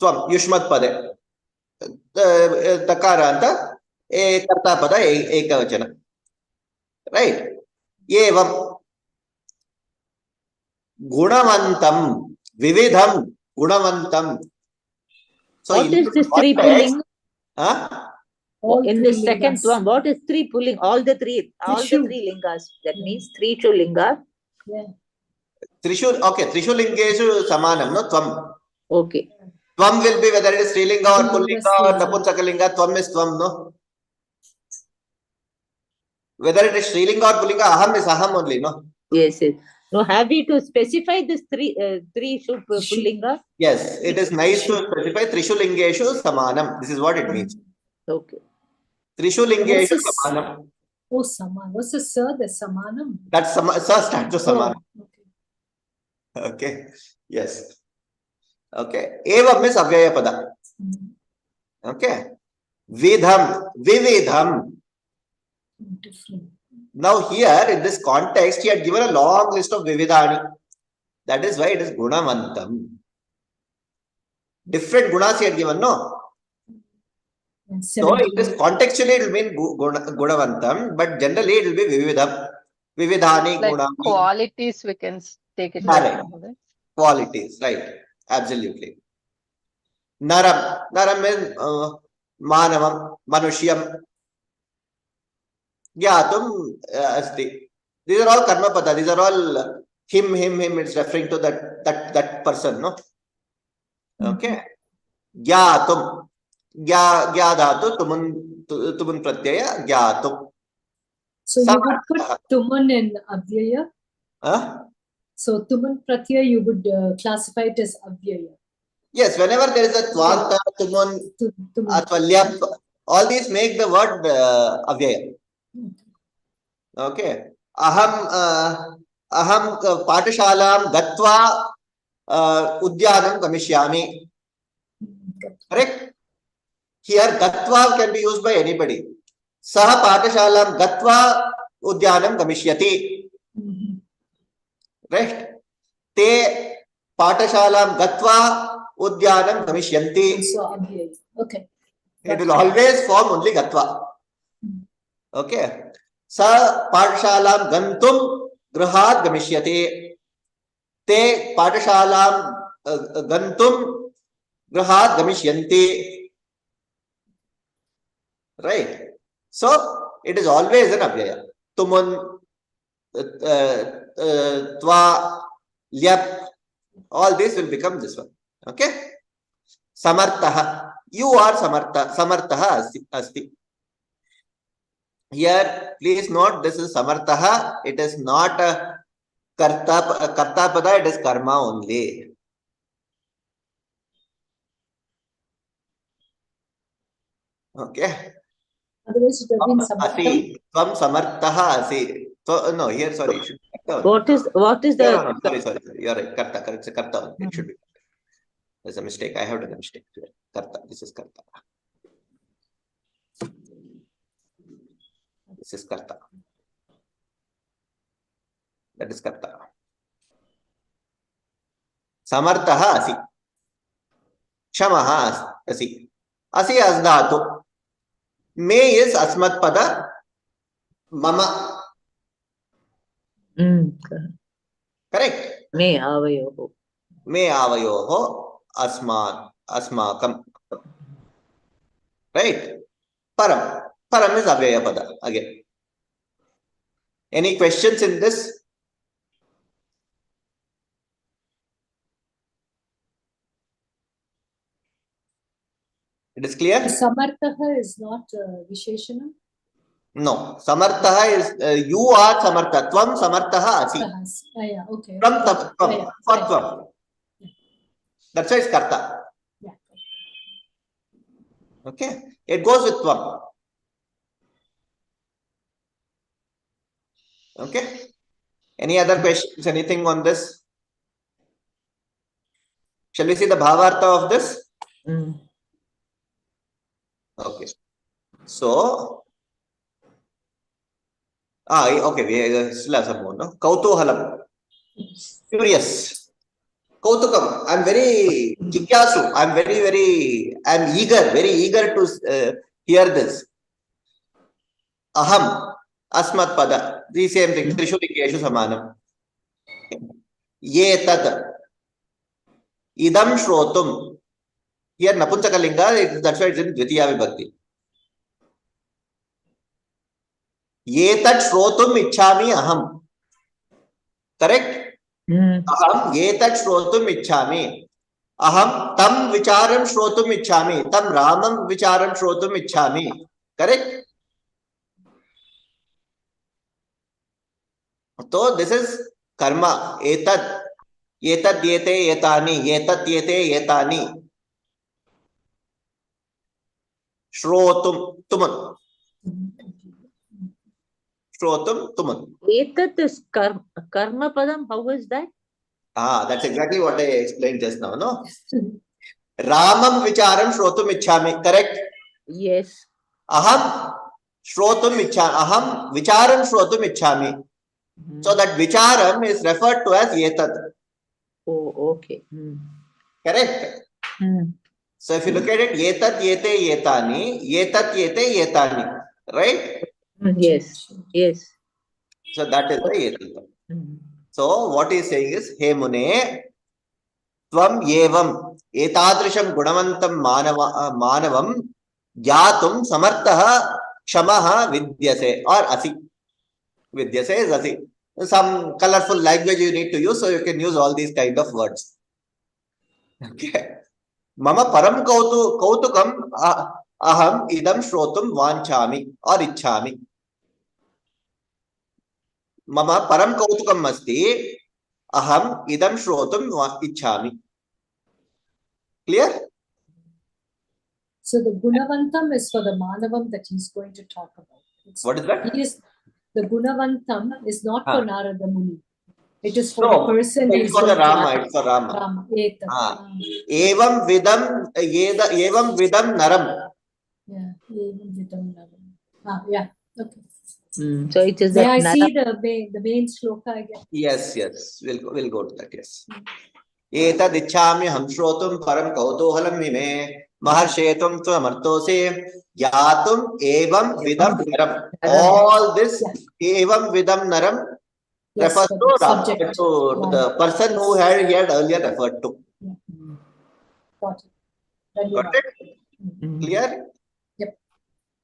Tvam. Yushmat pade. Takaranta. Karta pada ekavachana. Right. Evam. Gunavantam, Vividham, Gunavantam. So what is this three pulling? Huh? In the second one, what is three pulling? All the three lingas. That means three linga. Yeah. Trishu, okay, Trishu lingeshu samanam, no? Tvam. Okay. Tvam will be whether it is Strilinga or Pullinga or Napunsakalinga, Tvam is Tvam, no? Whether it is Strilinga or Pullinga, Aham is Aham only, no? Yes. So have we to specify this three pullinga? Yes, it is nice to specify Trishu lingeshu samanam. This is what it means. Okay. Trishu lingeshu samanam. Oh, Saman. What's the sir? The Samanam? That's sir stands for Samanam. Okay. Okay. Yes. Okay. Evam is avyaya pada. Okay. Vidham, vividham. Different. Now here in this context, he had given a long list of vividhani. That is why it is gunavantam. Different gunas he had given, no? So in this contextually it will mean gunavantam, but generally it will be vividham. Vividhani, Like gunani. qualities, we can take it Correct. like Mahoday. Qualities, right? Absolutely. Naram. Naram is manavam, manushyam. Gyatum asti. These are all karma pada. These are all him. It's referring to that person, no? Okay. Gyatum. Gya dhatu tumun pratyaya gyatum. So you would put Tumun in Avyaya? Huh? So Tumun Pratyaya you would classify it as Avyaya. Yes, whenever there is a tvanta, tumun, atvalyam, all these make the word avyaya. Okay. Aham patashalam gatva udyanam gamishyami. Correct? Here gatva can be used by anybody. Saha patashalam gatva udyanam gamishyati. Right? Te patashalam gatva udyanam gamishyanti. So Avyaya. Okay. It will always form only gatva. Okay. Sa patashalam gantum grihad gamishyate. Te patashalam gantum grihad gamishyanti. Right. So it is always an avyaya. Tumun, tva, lyap, all this will become this one. Okay. Samartaha. You are samartaha asti. Here, please note, this is samartaha. It is not a karta pada, it is karma only. Okay. Otherwise it would have been Samartam. Tvam samartaha asi. So, no, here, sorry. What is the... No, sorry. You're right. Karta, correct. It's a karta. It should be. There's a mistake. I have done a mistake. Karta. This is karta. This is karta. That is karta. Samartaha asi. Shamaha asi. Asi asdhatu. May is asmat pada. Mama. Correct. Me avayoho. Me avayoho asmakam. Right. Param. Param is avyaya pada again. Any questions in this? It is clear? Samartaha is not Visheshanam? No. Samartaha is you are samartha. Tvam samartaha asi. Yeah, okay. From tvam. For tvam. That's why it's karta. Yeah. Okay. It goes with tvam. Okay. Any other questions? Anything on this? Shall we see the bhavartha of this? Okay. So, okay, we still have some more, no? Kautuhalam. Curious. Kautukam. I'm very jigyasu. I'm very eager to hear this. Aham. Asmat pada. The same thing. Trishu dikeshu samanam. Ye tad. Idam shrotum. Here Napunsakalinga, that's why it's in Dvitiya Vibhakti. Ye tat shrotum ichhami aham. Correct? Aham ye tat shrotum ichhami. Aham tam vicharam shrotum ichhami. Tam ramam vicharam shrotum ichhami. Correct? So this is karma. Etad. Yetad yete yetani. Yetat yete yetani. Shrotum. Tuman. Shrotum, Tuman. Etat is karma padam. How is that? That's exactly what I explained just now, no? Ramam vicharam shrotum ichhami, correct? Yes. Aham shrotum ichhami. Aham vicharam shrotum ichhami. So that vicharam is referred to as etat. Oh, okay. Correct? So if you look at it, etat, yete, yetani, etat, yete, yetani. Right? Yes. Yes. So that is the etat. So what he is saying is, He Mune, Tvam Yevam, Etadrisham Gunavantam Manavam, Gyatum Samartaha Kshamaha Vidyase, or Asi. Vidyase is Asi. Some colorful language you need to use, so you can use all these kind of words. Okay. Mama Param Kautukam Aham Idam Shrotum Vanchami or Ichhami. Mama Param Kautukam Masti. Aham idam shrotum ichhami. Clear? So the Gunavantam is for the Manavam that he's going to talk about. What is that? The Gunavantam is not for Narada Muni. It is for No, the person. it's for the Rama. It's for Rama. Rama. Evam vidam naram. Yeah. Evam vidam naram. Yeah. Okay. So it is May that I see the main shloka again? Yes. We'll go to that. Yes. Etad ichhami ham shrotum param kautuhalam mime maharshetum tvamartose yatum evam vidam naram. All this evam vidam naram refers to the person who he had earlier referred to. Got it. Got it? Clear? Yep.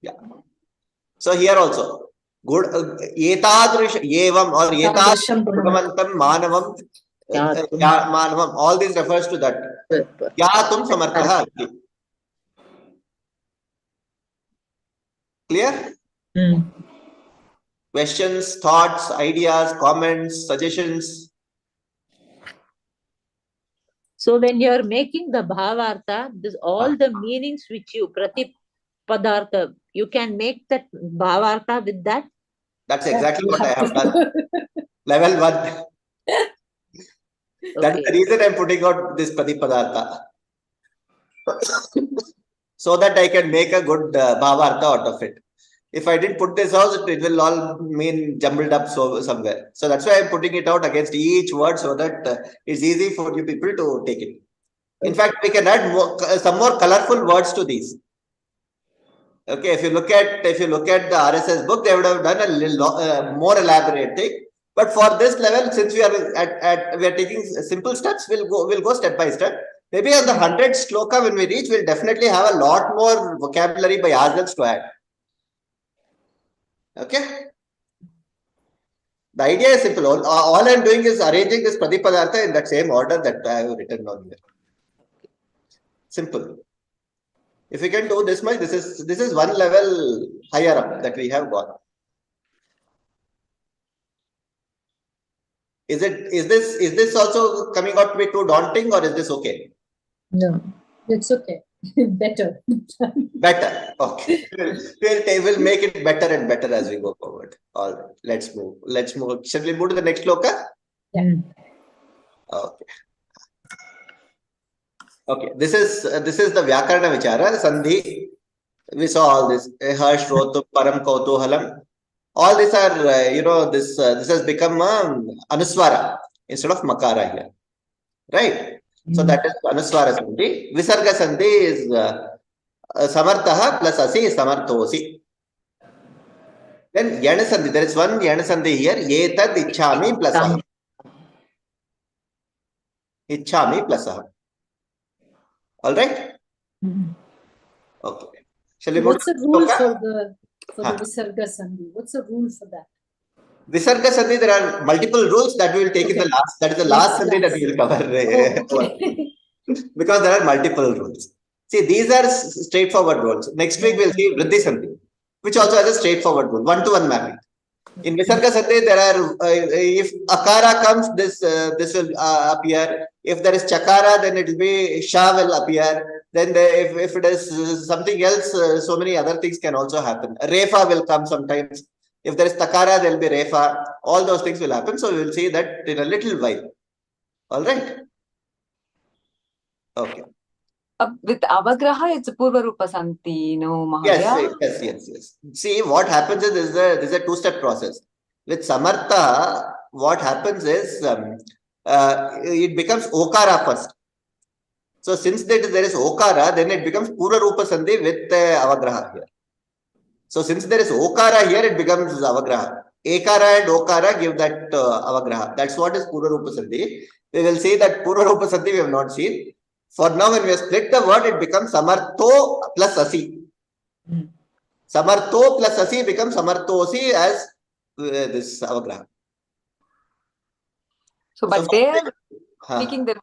Yeah. So here also, good etadrish yevam or etadrisham gunavantam manavam manavam, all these refers to that. Yatum samarthaha. Clear? Questions, thoughts, ideas, comments, suggestions? So when you are making the bhavartha, all the meanings which you pratipadartha, you can make that bhavartha with that. That's exactly what I have done. Level 1. That's the reason I'm putting out this pratipadartha. So that I can make a good bhavartha out of it. If I didn't put this out, it will all mean jumbled up somewhere. So that's why I'm putting it out against each word so that it's easy for you people to take it. In fact, we can add some more colorful words to these. Okay, if you look at the RSS book, they would have done a little more elaborate thing. But for this level, since we are taking simple steps, we'll go step by step. Maybe on the 100th shloka when we reach, we'll definitely have a lot more vocabulary by ourselves to add. Okay. The idea is simple. All I'm doing is arranging this pratipadartha in that same order that I have written down here. Simple. If we can do this much, this is one level higher up that we have got. Is this also coming out to be too daunting, or is this okay? No, it's okay. Better. Better. Okay. We'll make it better and better as we go forward. All right. Let's move. Shall we move to the next shloka? Yeah. Okay. Okay. This is the Vyakarana Vichara. Sandhi. We saw all this. Eha shrotum param kautuhalam. All these are, this has become anuswara instead of makara here. Right? So that is anuswara sandhi. Visarga sandhi is samartaha plus asi is samarthosi. Then yana sandhi, there is one yana sandhi here. Etad ichhami plus aham. Ichhami plus aham. All right? Okay. Shall we What's the rule for the Visarga Sandhi? What's the rule for that? Visarga Sandhi, there are multiple rules that we will take in the last. That is the last Sandhi that we will cover. Okay. Because there are multiple rules. See, these are straightforward rules. Next week we'll see Vriddhi Sandhi, which also has a straightforward rule, one-to-one mapping. In Visarga Sandhi, there are if Akara comes, this will appear. If there is Chakara, then it will be Sha will appear. Then if it is something else, so many other things can also happen. Refa will come sometimes. If there is takara, there will be refa. All those things will happen. So we will see that in a little while. All right. Okay. With avagraha, it's purva rupa santi, no, Mahodaya? Yes. See, what happens is this is a two-step process. With samartha, what happens is it becomes okara first. So since there is okara, then it becomes purva rupa sandhi with avagraha here. So since there is okara here, it becomes avagraha. Ekara and okara give that avagraha. That's what is purva rupa sandhi. We will see that purva rupa sandhi we have not seen. For now, when we have split the word, it becomes samartho plus asi. Samartho plus asi becomes samarthosi as this avagraha. So, but they're speaking the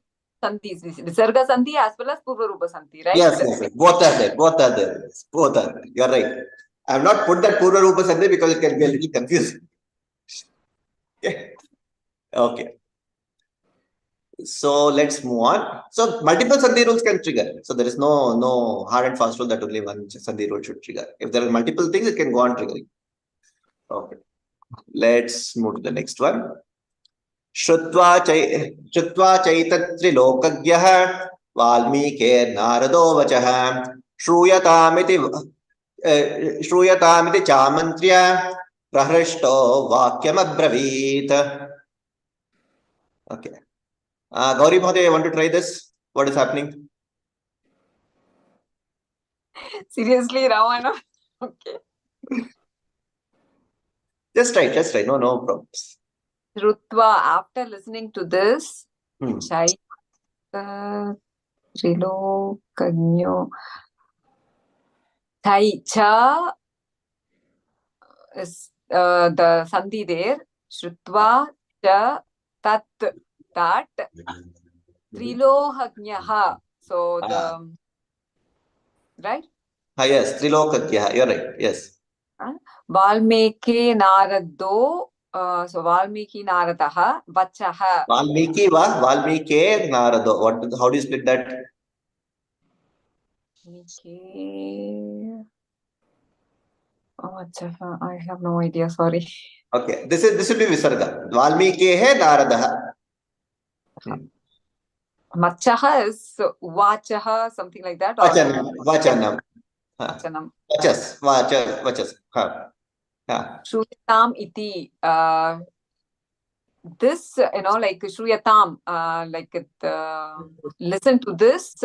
sandhis, Visarga sandhi as well as purva rupa sandhi, right? Yes. Both are there. Both are there. You're right. I have not put that purva rupa sandhi because it can be a little confusing. Okay. So let's move on. So multiple sandhi rules can trigger. So there is no hard and fast rule that only one sandhi rule should trigger. If there are multiple things, it can go on triggering. Okay. Let's move to the next one. Shrutva chaitatrilokagyaha Valmike narado vachaha Shruyatamiti chamantriya Prahrishto vakyam abravit. Okay. Gauri Bhade, you want to try this? What is happening? Seriously, Ravana? Okay. Just try. No problems. Rutva, after listening to this, Chai Rilo Kanyo Chai Cha is the sandhi there. Shrutva Cha Tat that Trilohagnaha. So the right? Yes, Trilokagyaha. You're right. Yes. Valmiki Narado. So Valmiki Naradaha Vachaha. Valmiki Narado. How do you split that? Valmiki. Vachaha. I have no idea. Sorry. Okay. This will be Visarga. Valmiki hai Naradaha. Machaha is Vachaha, something like that. Vachanam. Vachas. Shruyatam iti. This, like Shruyatam, listen to this.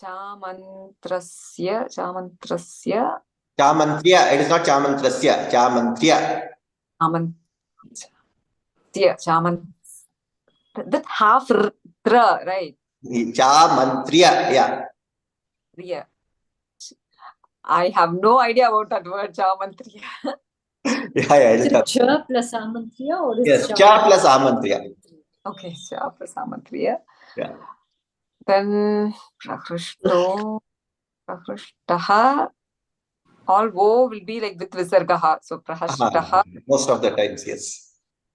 Chamantrasya. Chamantria. It is not Chamantrasya. Chamantria. That half tra, right? Chamantria. Yeah. I have no idea about that word, Chamantria. Is it cha plus amantria or is yes, cha plus amantria? Okay, cha plus amantria. Yeah. Then prahrishtaha. All wo will be like with visargaha. So prahrishtaha. Most of the times, yes.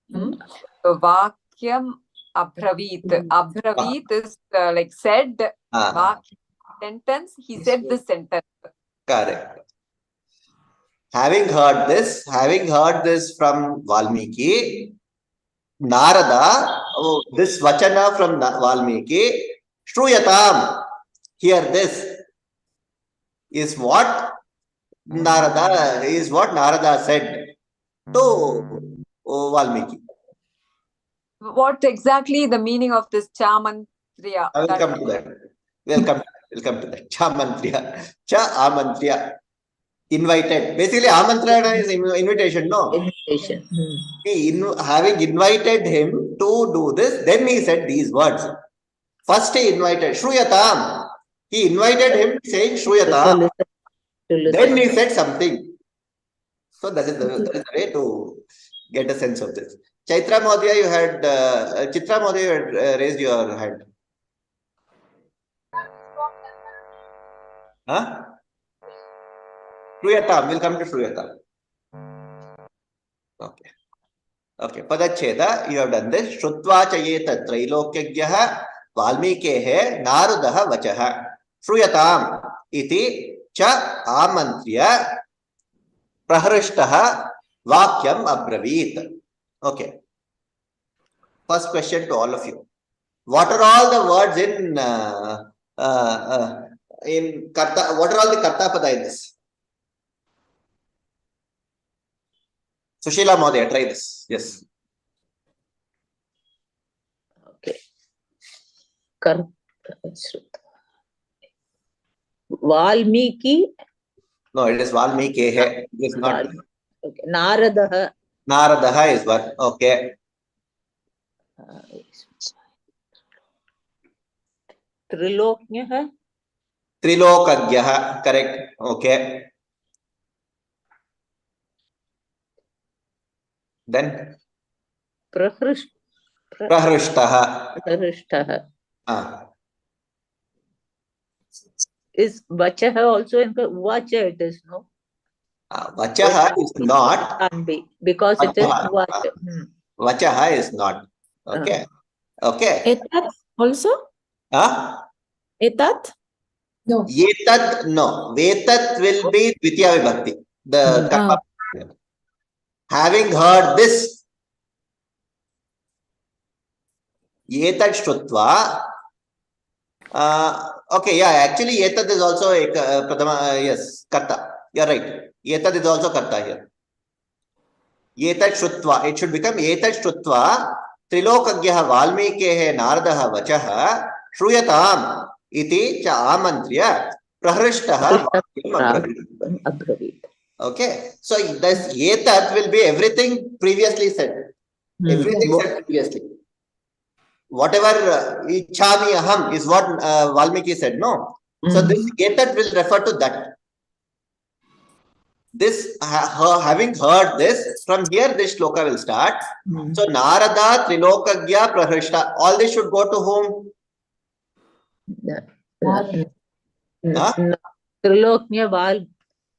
So vakyam abravit. Abravit is like said. Sentence. He said this sentence. Correct. Having heard this from Valmiki, Narada, this vachana from Valmiki, Shruyatam, hear this, is what Narada said to Valmiki. What exactly the meaning of this Chamantriya? I will come to that. We'll come to that. Chamantriya. Amantriya. Invited. Basically, Amantrana is invitation, no? Invitation. Having invited him to do this, then he said these words. First he invited Shruyatam. He invited him saying Shruyatam. Then he said something. So that is the way to get a sense of this. Chitra Modhya, you had Chitra Modhya, you had raised your hand. Huh? Shruyatam, we'll come to Shruyatam. Okay. Padacheda, you have done this. Shrutva chayeta trailokagyaha Valmikehe narudaha vachaha. Shruyatam iti cha amantriya Prahrishtaha Vakyam Abravit. Okay. First question to all of you. What are all the words in Karta? What are all the Karta Pada in this? Sushila Madhya, try this. Yes. Okay. Valmiki. No, it is Valmiki. It is not. Okay. Naradaha. Naradaha is one. Okay. Triloknyaha. Trilokagyaha. Correct. Okay. Then Prahrishtaha. Is Vachaha also in Vacha? It is no. Vachaha is not. Can be because it is Vacha. Vachaha is not. Okay. Okay. Etat also? Etat? No. Yetat, no. Vetat will be Dvitiya Vibhakti. The karma. Having heard this, Yetat Shrutva. Okay, yeah, actually, Yetat is also a Pradama, yes, Karta. You're right. Yetat is also Karta here. Yetat Shrutva. It should become Yetat Shrutva. Trilokagyaha Valmikehe Naradaha Vachaha Shruyatam iti cha amantriya Prahrishtaha Abravit. Okay. So this Yetat will be everything previously said. Everything said previously. Whatever Ichhami Aham is what Valmiki said, no? So this Yetat will refer to that. This, having heard this, from here this shloka will start. So Narada, Trilokagya, Prahrishta, all this should go to whom? Triloknya Val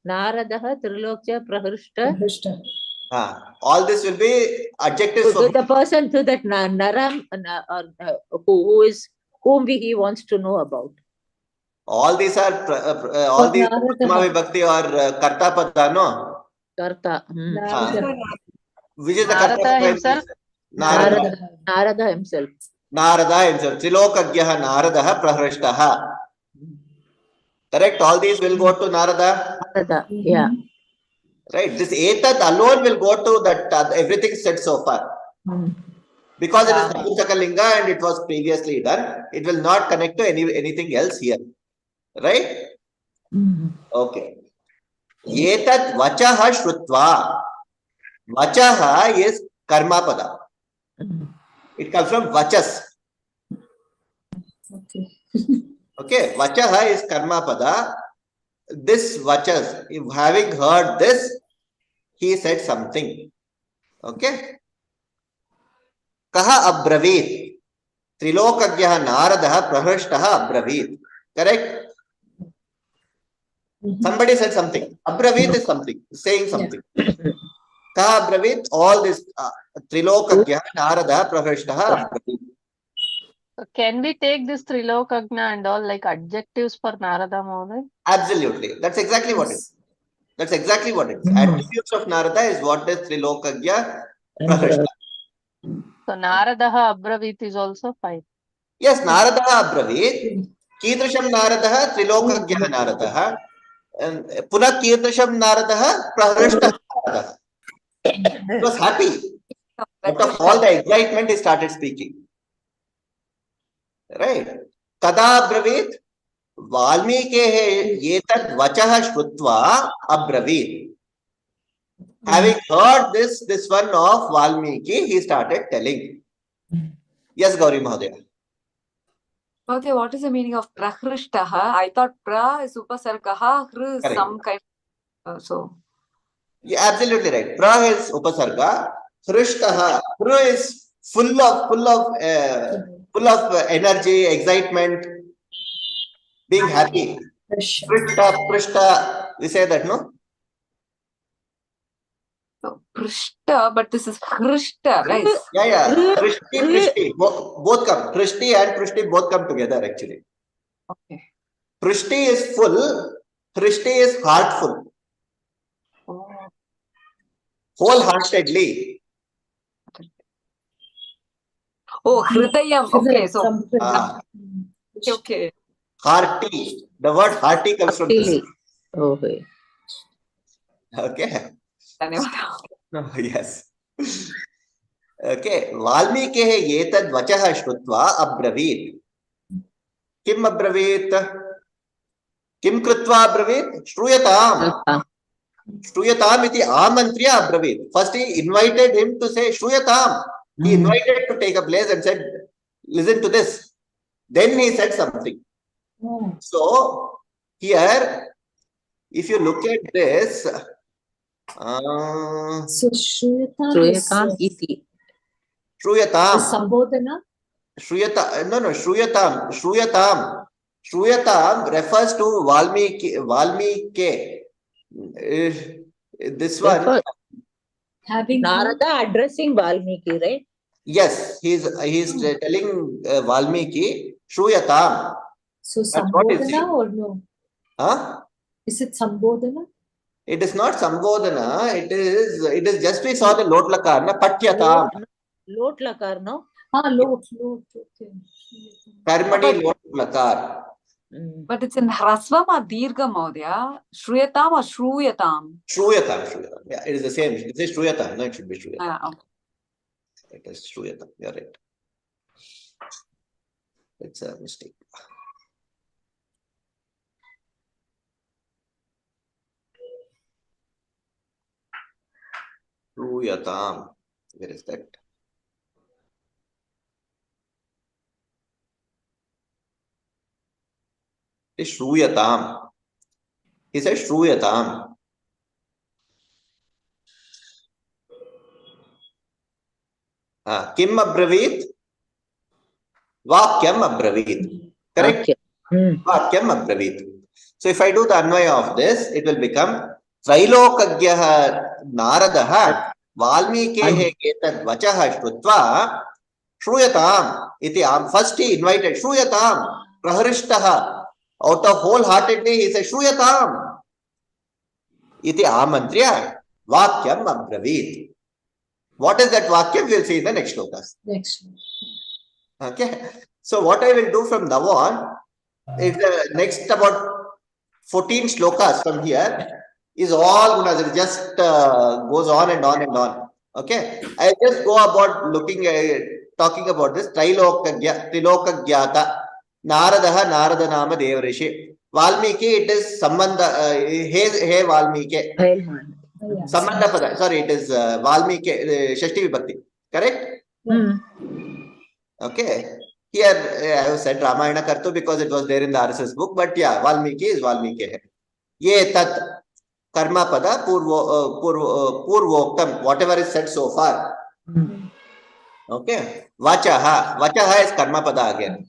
Naradaha, Trilokya, Prahrishta. All this will be adjectives for the person to that Naram whom he wants to know about. All these are all these Vibhakti or Karta Pada, no? Karta. Which is the Karta himself? Narada himself. Narada himself. Trilokagyaha Naradaha Prahrishtaha. Correct? All these will go to Narada. Narada, yeah. Right. This Etat alone will go to that everything said so far. Because it is Napusakalinga and it was previously done, it will not connect to anything else here. Right? Okay. Etat Vachaha Shrutva. Vachaha is Karma Pada. It comes from Vachas. Okay. Vachaha is Karma Pada. This Vachas, having heard this, he said something. Okay. Kaha Abravit. Trilokagyaha Naradaha Prahrishtaha Abravit. Correct? Somebody said something. Abravit is something, saying something. Kaha Abravit, all this Trilokagyaha Naradaha Prahrishtaha Abravit. So can we take this Trilokagna and all like adjectives for Narada Mohan? Absolutely. That's exactly what it is. That's exactly what it is. Attributes of Narada is what is Trilokagya Prahrishta. So Naradaha Abravit is also fine. Yes, Naradaha Abravit. Kidrisham Naradaha Trilokagya Naradaha. And Punah Kidrisham Naradaha Prahrishta Naradaha. He was happy. Out of all the excitement, he started speaking. Right. Kada Abravit. Valmikehe Yetat Vachaha Shrutva Abravit. Having heard this one of Valmiki, he started telling. Yes, Gauri Mahadaya. Okay, what is the meaning of Prahrishtaha? I thought pra is upasargaha, hr is some kind so. Yeah, absolutely right. Pra is upasarga, hrishtaha. Pra is full of energy, excitement, being happy. Prishta, we say that, no? So, Prishta, but this is Hrishta, right? Yeah. Prishti. Both come. Prishti and Prishti both come together actually. Okay. Prishti is full. Prishti is heartful. wholeheartedly. Oh, Hridayam. Okay, so okay. Hearty. The word hearty comes from this. Heartily. Okay. Okay. Dhanyawad. No, yes. Okay. Valmikeः एतद् वचः श्रुत्वा अब्रवीत्. किम् अब्रवीत्? किं कृत्वा अब्रवीत्? श्रूयताम्. Shruyatam iti amantriya abravit. First he invited him to say Shruyatam. He invited to take a place and said, listen to this. Then he said something. So here, if you look at this, So Shruyatam iti. Shruyatam. Sambodhana? Shruyatam. Shruyatam refers to Valmiki. This one. Having Narada addressing Valmiki, right? Yes, he's telling Valmiki, Shruyatam. So Sambodhana or no? Huh? Is it Sambodhana? It is not Sambodhana. It is just we saw the lot lakar, na Patyatam. Lot lakar, no? Lot. Okay. Karmani lot lakar. But it's in Hrasvam or Dirgham, Mahodaya. Shruyatam or Shruyatam? Shruyatam. Yeah, it is the same. It is Shruyatam. No, it should be Shruyatam. Okay. It is Shruyatam. You're right. It's a mistake. Shruyatam. Where is that? It's Shruyatam. He said Shruyatam. Kim abravit? Vakyam abravit. Correct? Vakyam abravit. So if I do the anvaya of this, it will become Trailokagyaha Naradaha Valmikehe Ketad Vachaha Shrutva Shruyatam iti first he invited Shruyatam Praharishtaha. Out of wholeheartedly he said Shruyatam iti amantriya Vakyam abravit. What is that Vakyam? We'll see in the next shlokas. Okay. So what I will do from now on is the next about 14 shlokas from here is all gunas. It just goes on and on and on. Okay. I'll just go about talking about this Trilokagyata Naradaha Naradanama Devarishi. Valmiki, it is Sambandha. Hey Valmiki. Sambandha pada. Sorry, it is Valmiki, Shashti Vibhakti. Correct? Okay. Here I have said Ramayana Kartu because it was there in the RSS book, but yeah, Valmiki is Valmiki. Ye tat karma pada purvoktam, whatever is said so far. Okay. Vachaha. Vachaha is karma pada again.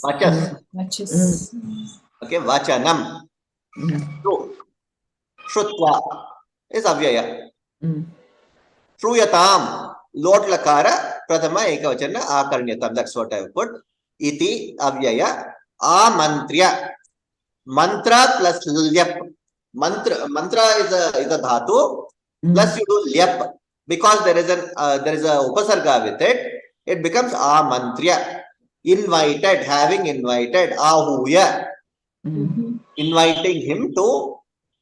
Vachas. Okay. Vachanam. Shrutva is avyaya. Shruyatam. Lot lakara. Prathama ekavachana akarnyatam. That's what I have put. Iti avyaya. Amantriya. Mantra plus lyap. Mantra is a dhatu. Plus you do lyap. Because there is a upasarga with it. It becomes amantriya. Invited. Having invited. Ahuya. Inviting him to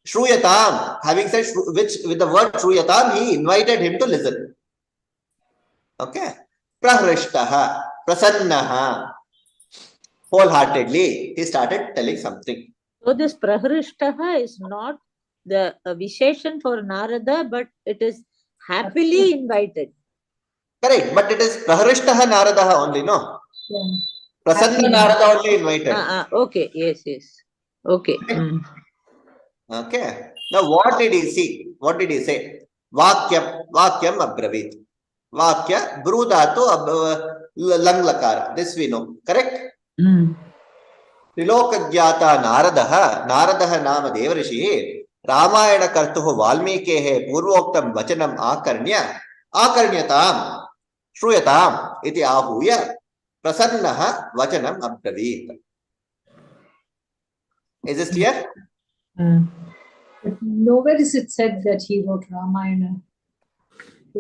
Shruyatam. Having said which with the word Shruyatam, he invited him to listen. Okay. Prahrishtaha. Prasannaha. Wholeheartedly, he started telling something. So this Prahrishtaha is not the Visheshan for Narada, but it is happily invited. Correct, but it is Prahrishtaha Naradaha only, no? Prasanna Narada only invited. Okay, yes. Okay. Okay. Now what did he see? What did he say? Vakyam abravit. Vakya, brudatu lang lakara. This we know. Correct? Trilokagyata Naradaha nama Devarishi Ramayana Kartuhu Valmikehe Purvoktam Vachanam Akarnyatam Shruyatam iti ahuya Prasannaha Vachanam abravit. Is this clear? But nowhere is it said that he wrote Ramayana.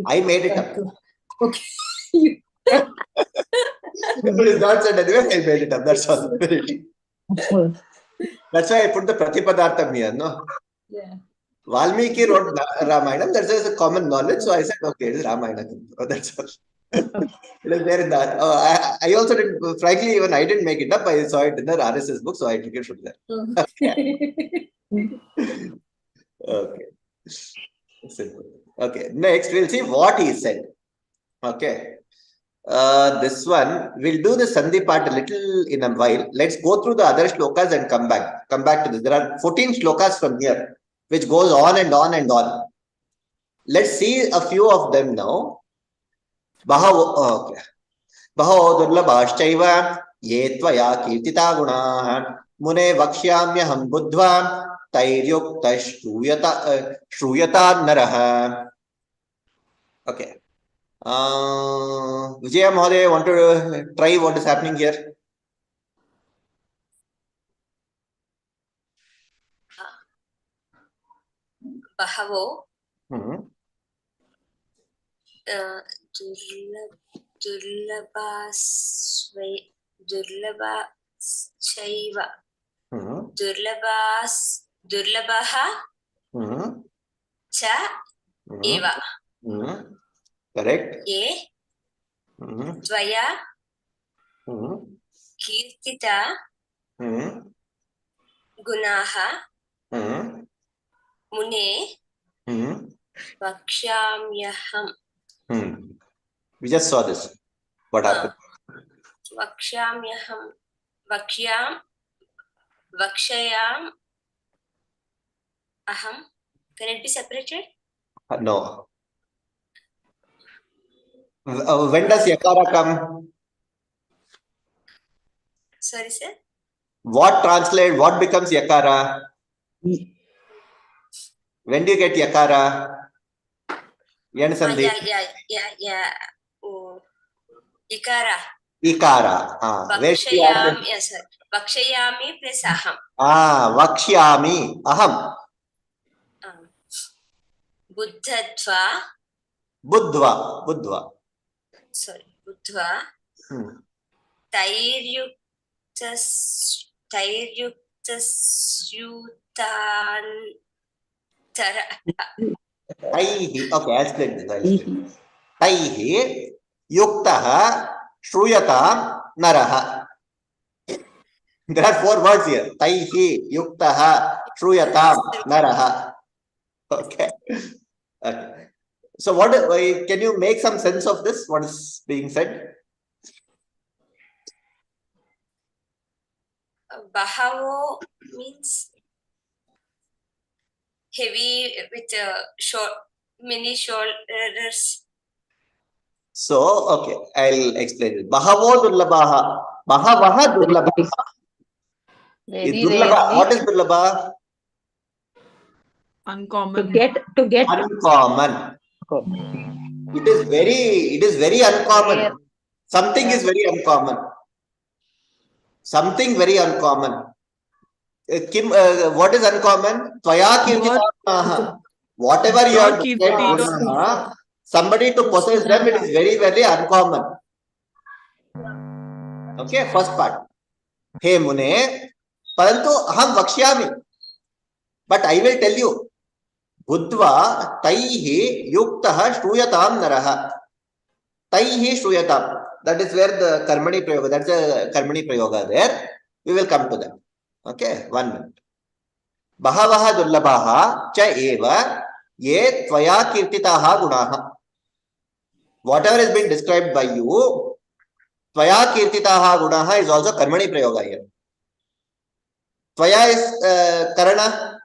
I made it up. Okay. You- But it's not said anywhere. I made it up. That's all. That's why I put the Pratipadartham here. No. yeah. Valmiki wrote Ramayana. That's just a common knowledge. So I said, okay, it is Ramayana. Oh, that's all. It is there in that. I also didn't, frankly, even I didn't make it up. I saw it in the RSS book, so I took it from there. Okay. Simple. Okay. Next, we'll see what he said. Okay. This one, we'll do the Sandhi part a little in a while. Let's go through the other shlokas and come back. Come back to this. There are 14 shlokas from here, which goes on and on and on. Let's see a few of them now. Bahavo durlabhashchaiva ye tvaya kirtita gunaha mune vakshyamyaham buddhva tairyukta shruyata naraha. Okay. Vijaya Mahoday, want to try what is happening here? Bahavo Hmm. durlabhachaiva Hmm. durlabaha Hmm. cha eva Hmm. Correct. ye Hmm. tvaya Hmm. kirtita Hmm. gunaha Hmm. mune Hmm. vakshamyaham. We just saw this. What happened? Vakshamyaham vakshayam aham. Can it be separated? No. When does yakara come? Sorry, sir. What translate? What becomes yakara? When do you get yakara? Yen Sandhi. Yeah. Oh. Ikara. Ikara. Vakshayam. Yes, sir. Vakshayami plus aham. Vakshyami. Aham. Buddhatva. Buddhva. Sorry. Buddhva. Tairyuktasyutan tara. Taihi. Okay, I'll explain this. Taihi yuktaha shruyatam naraha. There are 4 words here. Taihi yuktaha shruyatam naraha. Okay. So what can you make some sense of this? What is being said? Bahavo means heavy with many shoulders. So, okay, I'll explain it. Bahavo durlabaha. Bahavaha durlabaha. Very Durlaba. rarely. What is durlaba? To Uncommon. get Uncommon. It is very uncommon. Rare. Something is very uncommon. Something very uncommon. Kim, what is uncommon? Tvaya kirtita. Whatever you are described, somebody to possess them, it is very, very uncommon. Okay, first part. Hey Mune, parantu aham vakshyami. But I will tell you, Buddhva taihi yuktaha shruyatam naraha. Taihi shruyatam. That is where the karmani prayoga, that's a karmani prayoga there. We will come to that. Okay, 1 minute. Bahavaha durlabaha cha eva ye tvaya kirtitaha gunaha. Whatever has been described by you, tvaya kirtitaha gunaha is also karmani prayoga here. Tvaya is karana.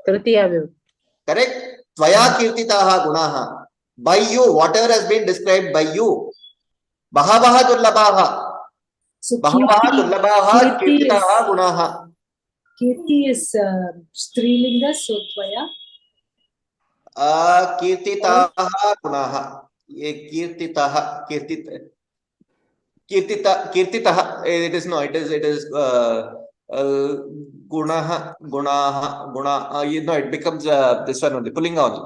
Tritiya vibhakti. Correct? Tvaya kirtitaha gunaha. By you, whatever has been described by you. Bahavaha durlabaha. So Bahavaha durlabaha kirtitaha gunaha. Kirti is Strilinga, so Tvaya. Kirtitaha gunaha. Kirtitaha. Kirtitaha. It is gunaha. Guna. No, it becomes this one only. Pullinga only.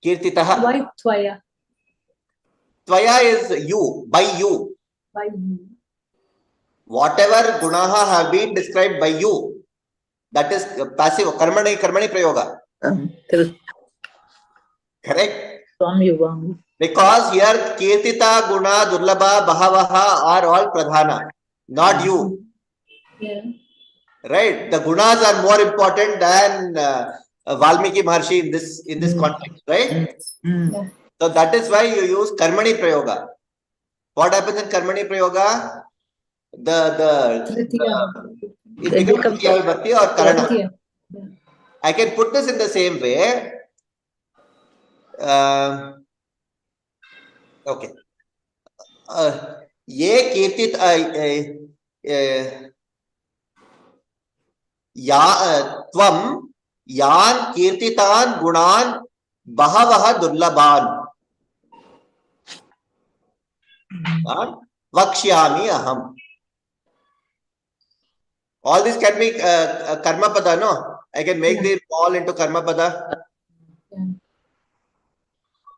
Kirtitaha. Why Tvaya? Tvaya is you, by you. By you. Whatever gunaha have been described by you, that is passive, karmani prayoga. Correct? Because here kirtita, guna, durlabha, bahavaha are all pradhana, not you. Yeah. Right? The gunas are more important than Valmiki Maharshi in this context, right? Yeah. So that is why you use karmani prayoga. What happens in karmani prayoga? It becomes Tritiya Vibhakti or Karana. Tritiya. I can put this in the same way. Okay. Ye kirtit tvam yan kirtitan gunan bahavaha durlaban vakshyami aham. All this can be karma pada, no? I can make this all into karma pada.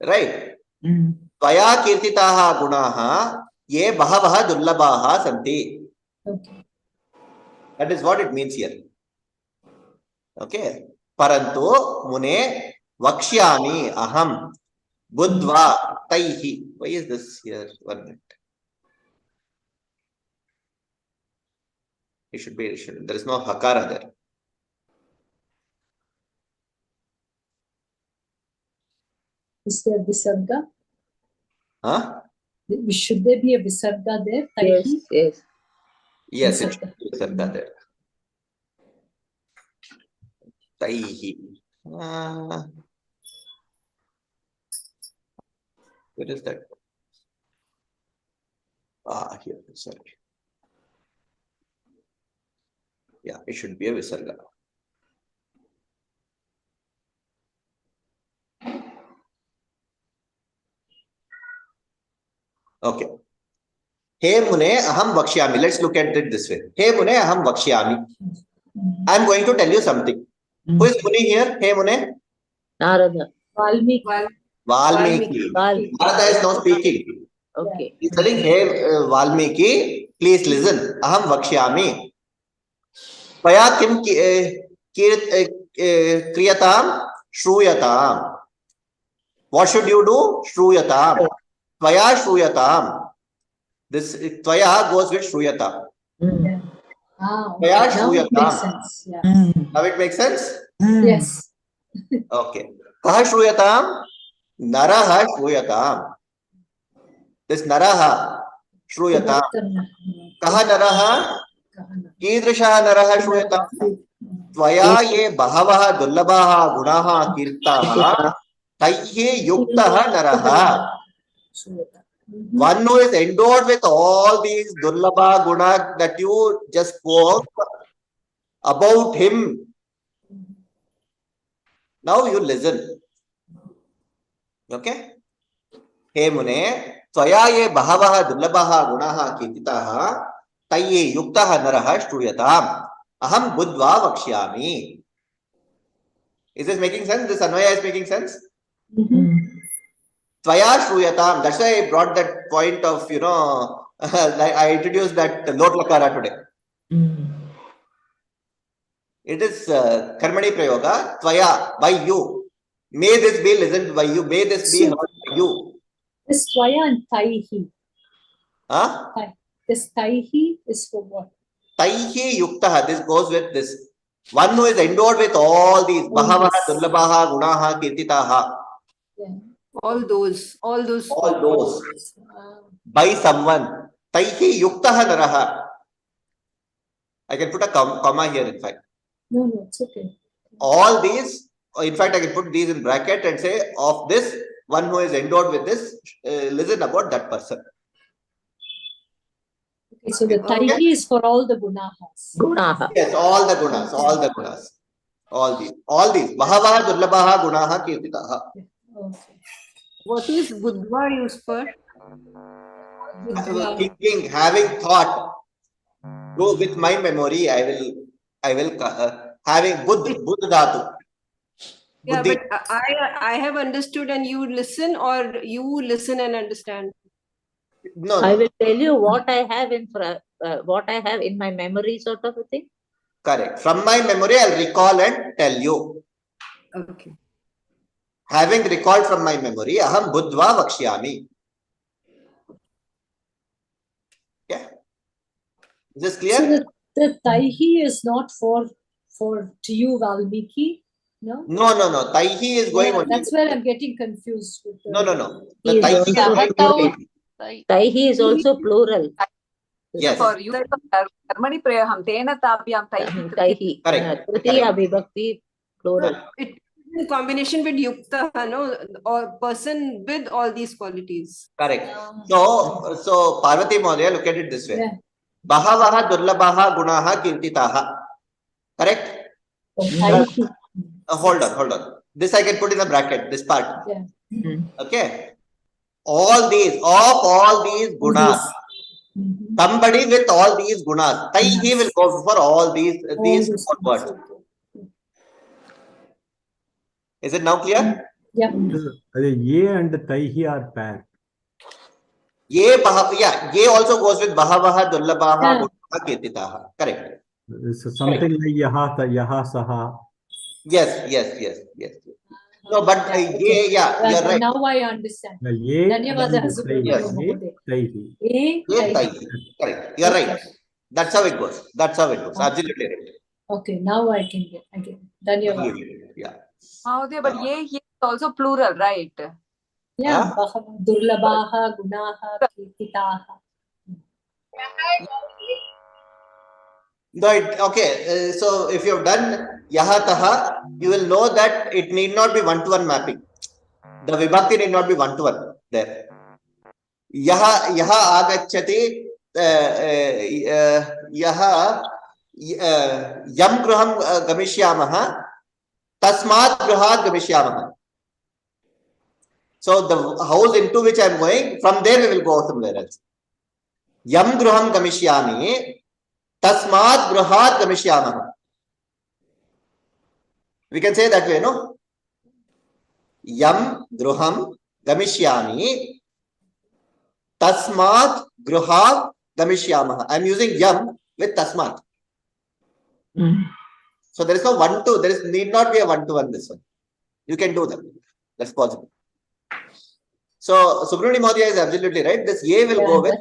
Right? Tvaya kirtitaha gunaha ye bahavaha durlabaha santi. Okay. That is what it means here. Okay. Parantu mune vakshyami aham buddhva taihi. Why is this here? 1 minute. It should be, there is no hakara there. Is there visarga? Huh? Should there be a visarga there? Taihi? Yes. Yes, it should be visarga there. Taihi. Where is that? Here. Sorry. Yeah, it should be a visarga. Okay. He mune aham vakshyami. Let's look at it this way. He mune aham vakshyami. I am going to tell you something. Who is Muni here? He mune? Narada. Valmiki. Valmiki. Narada is now speaking. Okay. He is telling, hey Valmiki, please listen. Aham vakshyami. Paya kim kriyatam shruyatam. What should you do? Shruyatam. Tvaya shruyatam. This tvaya goes with shruyata. Okay. Tvaya Now it makes shruyatam. sense. Yeah. Now it makes sense? Yes. Okay. Kaha shruyatam? Naraha shruyatam. This naraha shruyatam. Kaha naraha? Kidrisha naraha shruyatam. Tvaya ye bahavaha dullabaha gunaha kirtaha taihe yuktaha naraha. One who is endowed with all these durlabha guna that you just spoke about him. Now you listen. Okay? He mune, tvaya ye bahavaha durlabhaha gunaha kirtitaha tayye yuktaha naraha shruyatam aham buddhva vakshyami. Is this making sense? This anvaya is making sense? Tvaya shruyatam. That's why I brought that point of, I introduced that lot lakara today. It is karmani prayoga, tvaya, by you. May this be listened by you. May this be heard by you. This Tvaya and Taihi. Huh? This Taihi is for what? Taihi yuktaha. This goes with this. One who is endowed with all these. Bahavaha, durlabhaha, gunaha, kirtitaha. Yeah. All those. All those. By someone. Taihi yuktaha naraha. I can put a comma here, in fact. No, it's okay. All these, in fact, I can put these in bracket and say, of this, one who is endowed with this, listen about that person. Okay, so the Taihi is for all the gunahas. Yes, all the gunas. All these. Bahavaha, durlabhaha, gunaha, kirtitaha. Okay. What is Buddha used for? Thinking, having thought. Go with my memory, I will having buddha dhatu. Yeah, Buddhi. but I have understood and you listen, or you listen and understand? No, I no. will tell you what I have what I have in my memory, sort of a thing. Correct. From my memory, I'll recall and tell you. Okay. Having recalled from my memory, aham buddhva vakshyami. Yeah. Is this clear? So the Taihi is not for to you, Valmiki? No? No. Taihi is going Yeah, only. that's where I'm getting confused with the, No. The He is Taihi is also going plural. to Taihi is also plural. Yes. For you, Karmani Prayaham, Tena Tapyam Taihi. Taihi. Correct. Tritiya Vibhakti, plural. It is in combination with Yukta, no? Or person with all these qualities. Correct. So Parvati Mahodaya, look at it this way. yeah. Bahavaha durlabaha gunaha kirtitaha. Correct? Taihi. Hold on. This I can put in a bracket, this part. Yeah. Okay. All these gunas. Somebody with all these gunas. Taihi will go for all these four words. Is it now clear? Yeah. Ye and Taihi are pair. Ye also goes with bahavaha durlabaha gunaha kirtitaha. Correct. So something like yaha, saha. Yes. No, but Okay. you're right. Now I understand. Ye Dhanyavada, and Subramaniam Taihi. Mahodaya. Ye Taihi. Correct. You're right. That's how it goes. Absolutely right. Okay, now I can get again. Dhanyavada. Yeah. But ye is also plural, right? Yeah, Durlabaha, Gunaha, Kirtitaha. No, okay. So if you've done yaha taha, you will know that it need not be one-to-one mapping. The vibhakti need not be one-to-one there. Yaha agacchati yaha yam gruham gamishyamaha tasmat gruhat gamishyamaha. So the house into which I am going, from there we will go somewhere else. Yam gruham gamishyami tasmat gruhat gamishyamaha. We can say that way, no? Yam gruham gamishyami tasmat gruhat gamishyamaha. I am using yam with tasmat. So there is no one-to. There need not be a one-to-one this one. You can do that. That's possible. So Subramani Mahodaya is absolutely right. This ye will go with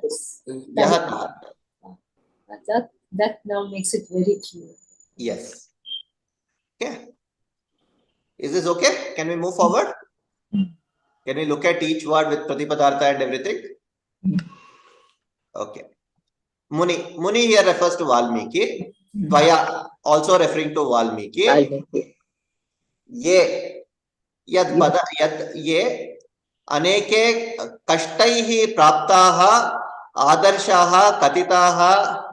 yaha. That now makes it very clear. Yes. Okay. Is this okay? Can we move forward? Can we look at each word with pratipadartha and everything? Okay. Muni here refers to Valmiki. Tvaya also referring to Valmiki. Ye yad pada yad ye aneke kashtaihi praptaha adarshaha katitaha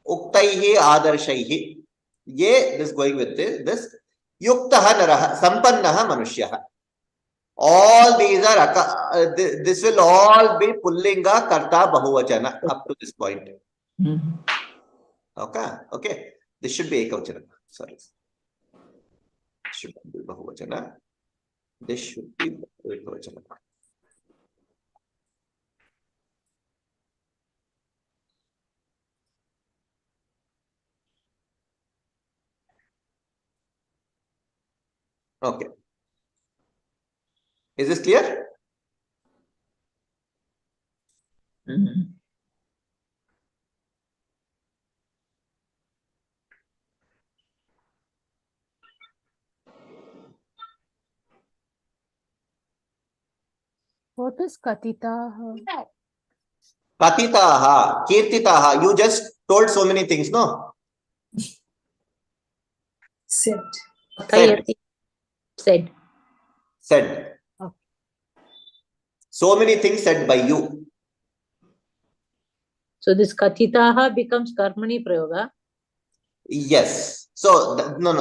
uktaihi adarshaihi. Ye, this going with this yuktaha naraha sampannaha manushyaha. All these are this will all be pullinga karta bahuvachana up to this point. Okay. This should be ekavachana. Sorry. Should be bahuvachana. This should be ekavachana. Okay. Is this clear? What is Katitaha? Katitaha, kirtitaha. You just told so many things, no? Said. So many things said by you. So this Kathitaha becomes Karmani Prayoga. Yes. So no.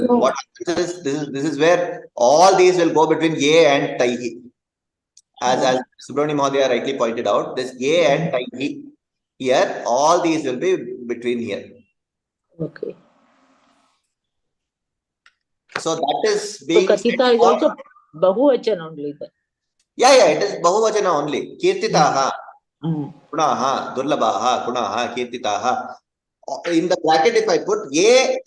What happens is this is where all these will go between ye and taihi. As Subramani Mahodaya rightly pointed out, this ye and taihi here, all these will be between here. Okay. So that is So being said Katita is for- also Bahuvachan only then. Yeah, it is Bahuvachana only. Kirtitaha, Mm. Gunaha, Durlabaha, Gunaha, Kirtitaha. In the bracket, if I put Ye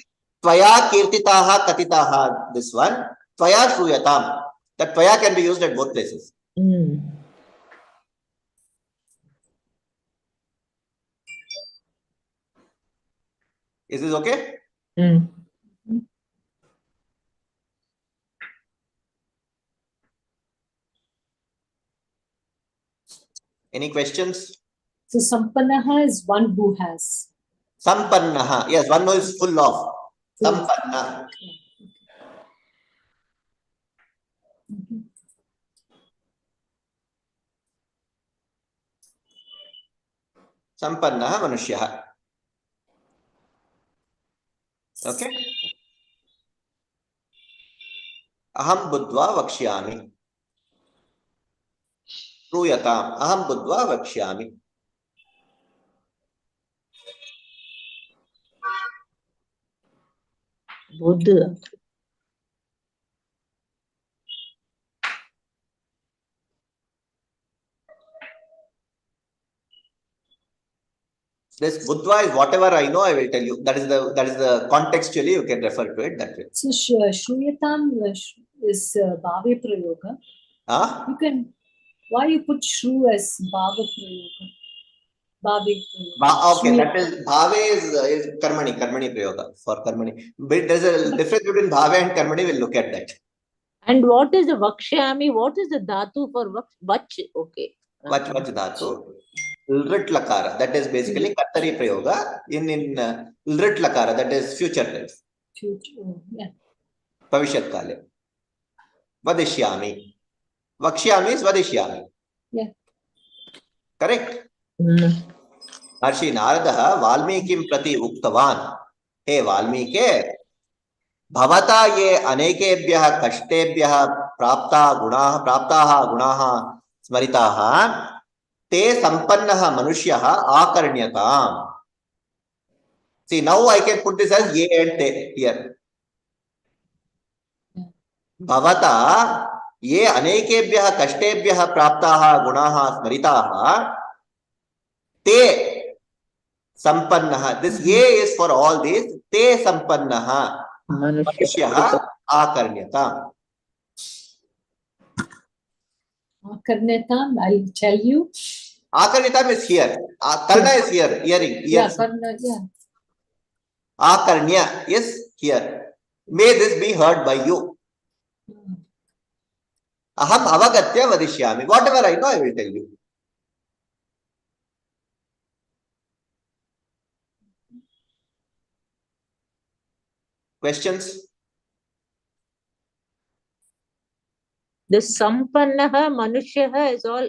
Tvaya Kirtitaha Katitaha, this one, Tvaya Shruyatam. That Tvaya can be used at both places. Mm. Is this okay? Mm. Any questions? So Sampannaha is one who has. Sampannaha. Yes, one who is full of. Sampanna. Sampannaha Manushyaha. Okay. Aham Buddhva Vakshyami. Truyatam. Aham Buddhva Vakshyami. Buddha. This Buddhva is whatever I know, I will tell you. That is the contextually you can refer to it that way. So Shruyatam is Bhave Prayoga. Huh? You can, why you put Shru as Bhava Prayoga? Bhave Prayoga. Okay, that is Bhave is Karmani Prayoga for Karmani. But there's a difference between Bhave and Karmani, we'll look at that. And what is the Vakshyami? What is the Dhatu for Vach? Okay. Vach Dhatu. Lrit Lakara. That is basically Kartari Prayoga in Lrit Lakara. That is future tense. Future, yeah. Bhavishyat Kale. Vadishyami. Vakshyami is Vadishyami. Yeah. Correct? Mm. Harshi Naradaha Valmikim Prati Uktavan. Hey Valmike, Bhavata ye anekebhyah kashtebhyah praptaha gunaha smaritaha te sampannaha manushyaha akarnyatam. See, now I can put this as ye and te here. Bhavata ye anekebhyah kashtebhyah praptaha gunaha smaritaha te sampannaha. This ye is for all these. Te sampannaha manushyaha akarnyatam. Karnetam, I'll tell you. Akarnyatam is here. Karna is here. Hearing. Yeah, Karna, yeah. Akarnya is here. May this be heard by you. Aham avagatya vadishyami. Whatever I know, I will tell you. Questions? The Sampannaha Manushyaha is all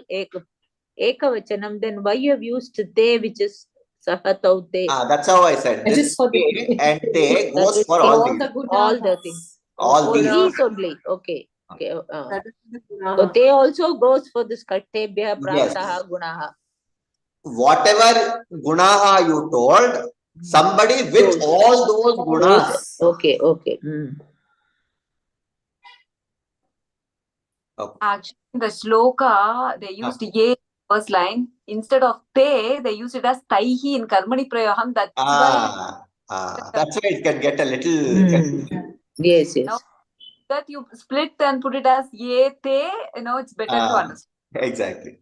Ekavachanam. Then why you have used te, which is Sahataute? That's how I said. It This is for the te and te goes is for all these. all the things. All these. These only. Okay. Okay. That is the So Gunaha. they also goes for this Kattebhya, Yes. Praptaha, Gunaha. Whatever gunaha you told, somebody with all those gunas. Okay. Okay. Mm. Actually, in the shloka, they used ye first line. Instead of te, they used it as taihi in karmani prayogam. That's why. That's why it can get a little Mm. Yes, yes. Now that you split and put it as ye te, it's better to understand. Exactly.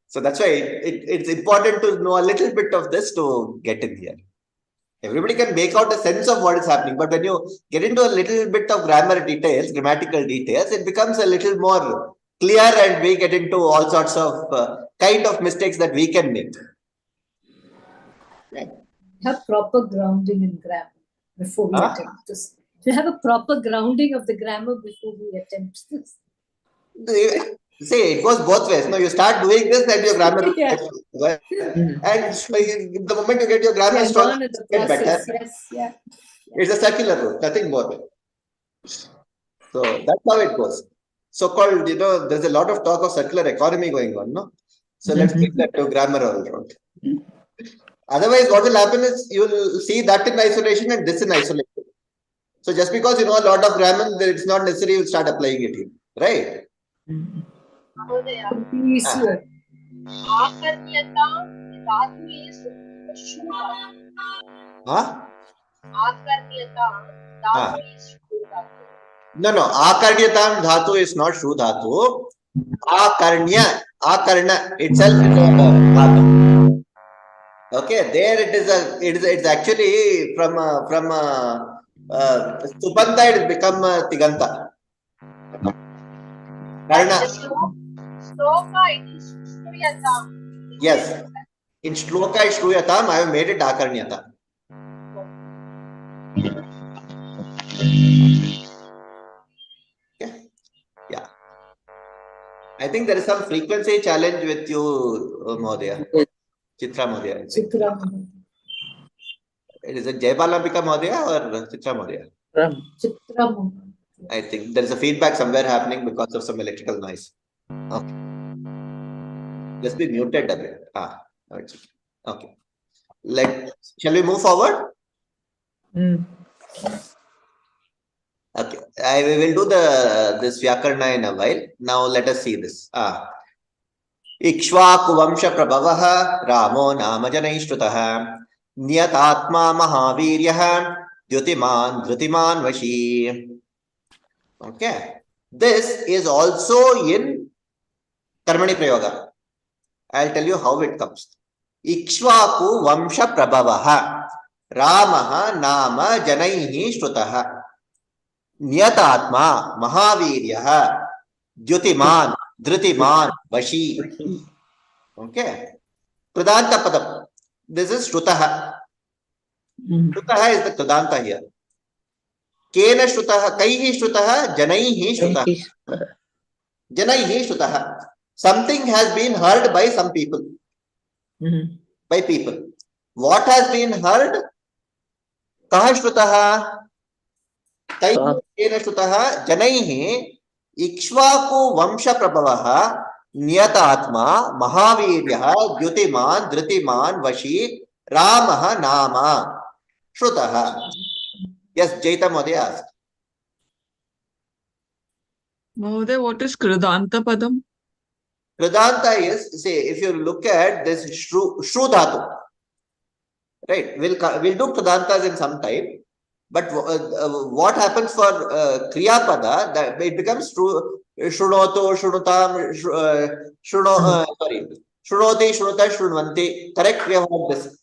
So that's why it's important to know a little bit of this to get in here. Everybody can make out a sense of what is happening, but when you get into a little bit of grammar details, grammatical details, it becomes a little more clear and we get into all sorts of kind of mistakes that we can make. Have proper grounding in grammar before we attempt this. To have a proper grounding of the grammar before we attempt this. See, it goes both ways. No, you start doing this and your grammar will Yeah. get and the moment you get your grammar strong, learn in the get better. process. Yes, yeah. It's a circular route, nothing more. So that's how it goes. So-called, there's a lot of talk of circular economy going on, no? So let's keep that to grammar all around. Otherwise, what will happen is you'll see that in isolation and this in isolation. So just because you know a lot of grammar, it's not necessary you start applying it here, right? Mahodaya, Easier. Akarnyata dhatu is Shu dhatu. Huh? Akarnyata dhatu is Shu dhatu. No, Akarnyatam dhatu is not Shu dhatu. Akarna itself is a dhatu. Okay, there it's actually from Supanta it has become Tiganta. Karna. Shloka it is Shruyatam. Yes. In Shloka Shruyatam, I have made it Akarnyatam. Okay. Yeah. I think there is some frequency challenge with you, Mahodaya. Chitra Mahodaya. Chitra. Is it Jaybalambika Mahodaya or Chitra Mahodaya? Chitra. I think there is a feedback somewhere happening because of some electrical noise. Okay. Just be muted a bit. Okay. Shall we move forward? Okay. We will do this Vyakarna in a while. Now let us see this. Ikshvaku Vamsha Prabhavaha Ramo Nama Janaishrutaha Niyatatma Mahaviryaha Dyutiman Dhrutiman Vashi. Okay. This is also in Karmani Prayoga. I'll tell you how it comes. Ikshvaku Vamsha Prabhavaha Ramaha Nama Janaihi Shrutaha Niyatatma Mahaviryaha Dyutiman Dhrutiman Vashi. Okay. Kridanta Padam. This is Shrutaha. Shrutaha is the Kridanta here. Kena Shrutaha, Kaihi Shrutaha, Janaihi Shrutaha. Janaihi Shrutaha. Something has been heard by some people. By people. What has been heard? Kaha Shrutaha? Kaihi Kena Shrutaha, Janaihi Ikshvaku Vamsha Prabhavaha Niyatatma Mahaviryaha Dyutiman Dhrutiman Vashi Ramaha Nama Shrutaha. Yes, Jaita Mahodaya asked. Mahodaya, what is Kridanta Padam? Kridanta is, say, if you look at this Shru Dhatu, right? We'll do Kridantas in some time. But what happens for Kriya Pada, that it becomes Shrunoto, Shrunutam, Shrunoti, Shrunuta, Shrunvanti. Correct? We have heard this.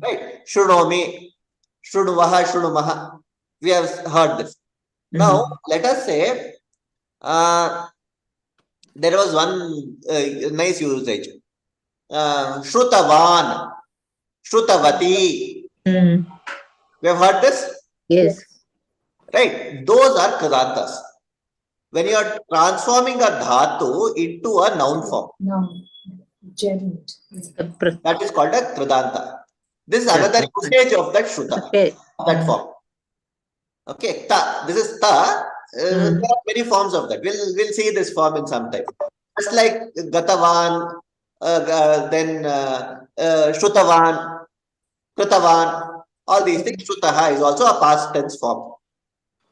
Right? Shrunomi, Shrunuvaha, Shrunumaha. We have heard this. Now, let us say there was one nice usage. Shrutavan, Shrutavati. We have heard this? Yes. Right. Those are Kridantas. When you are transforming a dhatu into a noun form. Noun. Gerund. That is called a Kridanta. This is another usage of that Shruta. That form. Okay. Ta. This is ta. There are many forms of that. We'll see this form in some time. Just like Gatavan, then Shrutavan, Kritavan. All these things, Shrutaha is also a past tense form.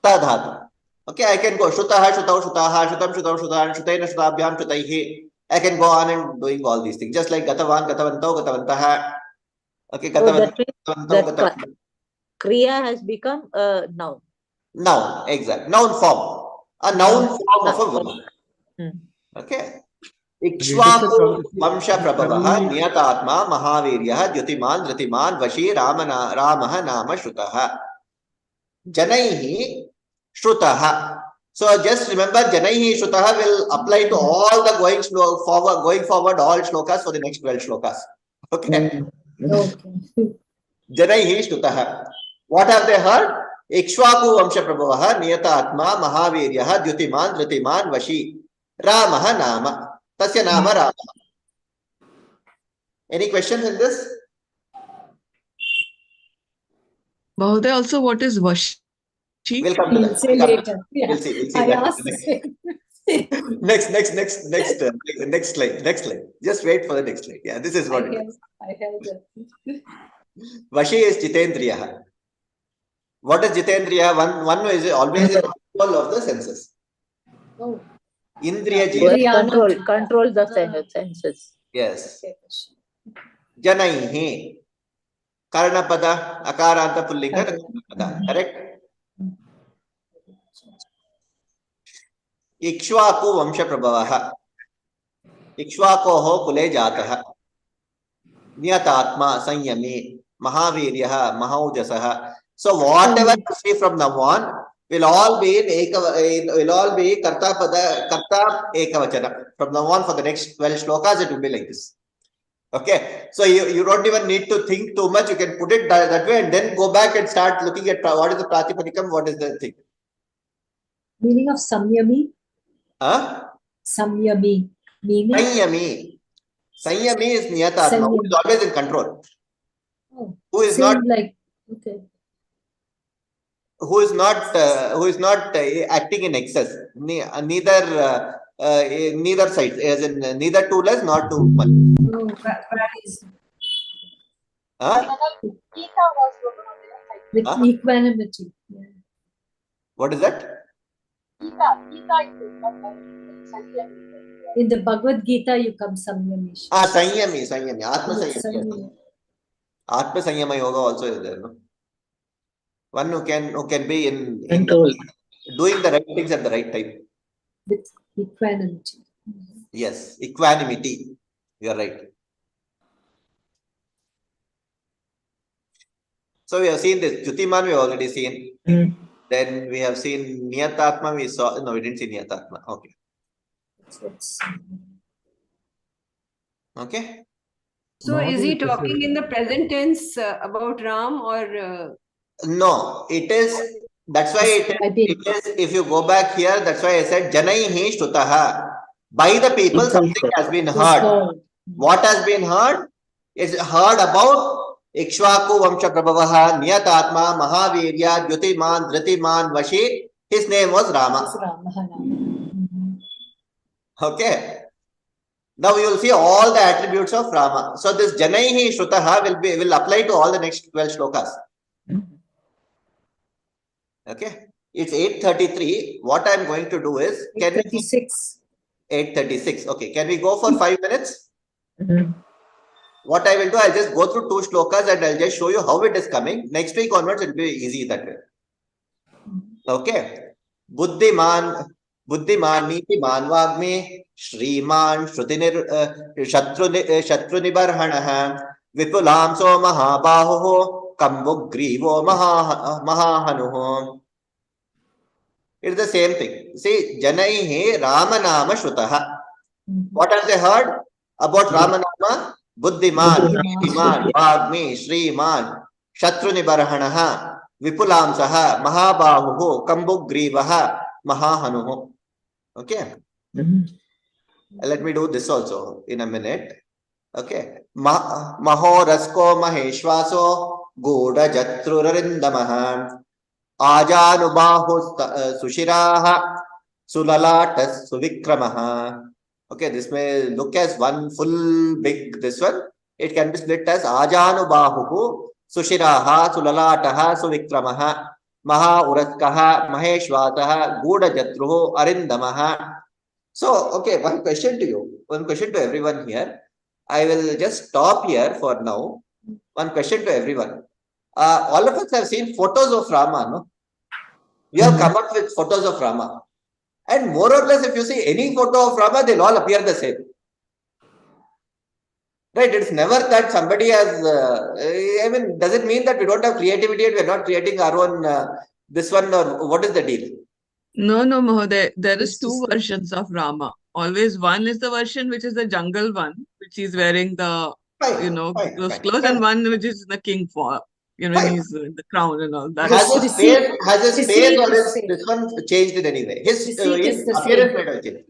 Ta dhatu. Okay, I can go Shrutaha, Shrutau, Shrutaha, Shrutam, Shrutam, Shrutan, Shrutaina, Shrutabhyam, Shrutaihi. I can go on and doing all these things. Just like Gatavan, Gatavantau, Gatavantaha. Okay, Gatavantav. Kriya has become a noun. Noun, exact. Noun form. A noun form of a verb. Okay. Ikshvaku Vamsha Prabhavaha Niyatatma Mahaviryaha Dyutiman Dhrutiman Vashi Ramaha Nama Shrutaha Janaihi Shrutaha. So just remember Janaihi Shrutaha will apply to all the going forward all shlokas for the next 12 shlokas. Okay. Janaihi Shrutaha. What have they heard? Ikshvaku Vamsha Prabhavaha Niyatatma Mahaviryaha Dyutiman Dhrutiman Vashi Ramaha Nama. Tasya Nama Rama. Any questions in this? Mahodaya, also what is Vashi? We'll come to that. We'll see later. We'll see I that. asked the same. Next slide. Just wait for the next slide. Yeah, this is what it is. I held it. Vashi is Jitendriyaha. What is Jitendriya? One is always in control of the senses. Oh. Indriya Control the senses. Yes. Janaihi. Karnapada, Akaranta Pullinga, Karnapada. Correct? Ikshvaku Vamsha Prabhavaha. Ikshvakoho Kule Jataha. Niyatatma Sanyami. Mahaviryaha, Mahaujasaha. So whatever you see from now on will all be in will all be Karta Pada Karta Ekavachana. From now on for the next 12 shlokas, it will be like this. Okay, so you don't even need to think too much. You can put it that way and then go back and start looking at what is the Pratipadikam, what is the thing. Meaning of Samyami? Huh? Samyami. Meaning? Sanyami. Sanyami is Niyatatma, who is always in control. Oh, who is same not like, okay. Who is not acting in excess. Neither side, as in neither too less nor too much. Oh, Huh? With equanimity. Yeah. What is that? In the Bhagavad Gita, you come Samyami. Sanyami. Atma Sanyami. Samyami. Atma Sanyama Yoga also is there, no? One who can be in doing the right things at the right time. With equanimity. Yes, equanimity. You are right. So we have seen this. Jyotiman we have already seen. Then we have seen Niyatatma. We didn't see Niyatatma. Okay. Okay. So is he talking in the present tense about Ram or? No, it is. That's why it is. If you go back here, that's why I said Janaihi Shrutaha. By the people, something has been heard. What has been heard? Is heard about Ikshvaku Vamsha Prabhavaha, Niyatatma, Mahavirya, Jyotiman, Dhritiman, Vashi. His name was Rama. Okay. Now you will see all the attributes of Rama. So this Janaihi Shrutaha will apply to all the next 12 shlokas. Okay. It's 8:33. What I'm going to do is 8:36. Okay. Can we go for 5 minutes? What I will do, I'll just go through 2 shlokas and I'll just show you how it is coming. Next week onwards, it will be easy that way. Okay. Buddhiman Nitiman Vagmi Shriman Shatrunibarhanaha Vipulamso Mahabaho Kambugrivo Mahahanuho. It's the same thing. See, Janaihi Ramanama Shrutaha. What have they heard about Ramanama? Buddhiman, Nitiman, Vagmi, Shriman, Shatrunibarhanaha, Vipulamsaha, Mahabahuho, Kambugrivaha, Mahahanuho. Okay. Let me do this also in a minute. Okay. Mahorasko Maheshwaso Goda Jatrurarindamaha Ajanubahu Sushiraha Sulalatas Suvikramaha. Okay, this may look as one full big this one. It can be split as Ajanubahu Sushiraha Sulalataha Suvikramaha Maha Uraskaha Maheshwataha Goda Jatruho Arindamaha. So, okay, one question to you, one question to everyone here. I will just stop here for now. One question to everyone. All of us have seen photos of Rama, no? We have come up with photos of Rama. And more or less, if you see any photo of Rama, they'll all appear the same. Right? It's never that somebody has, does it mean that we don't have creativity and we're not creating our own, this one, or what is the deal? No, Mahoday. There is 2 versions of Rama. Always one is the version which is the jungle one, which is wearing the, those clothes, and one which is the king form. He's the crown and all that. Has his face or is this one changed in any way? His appearance might have changed.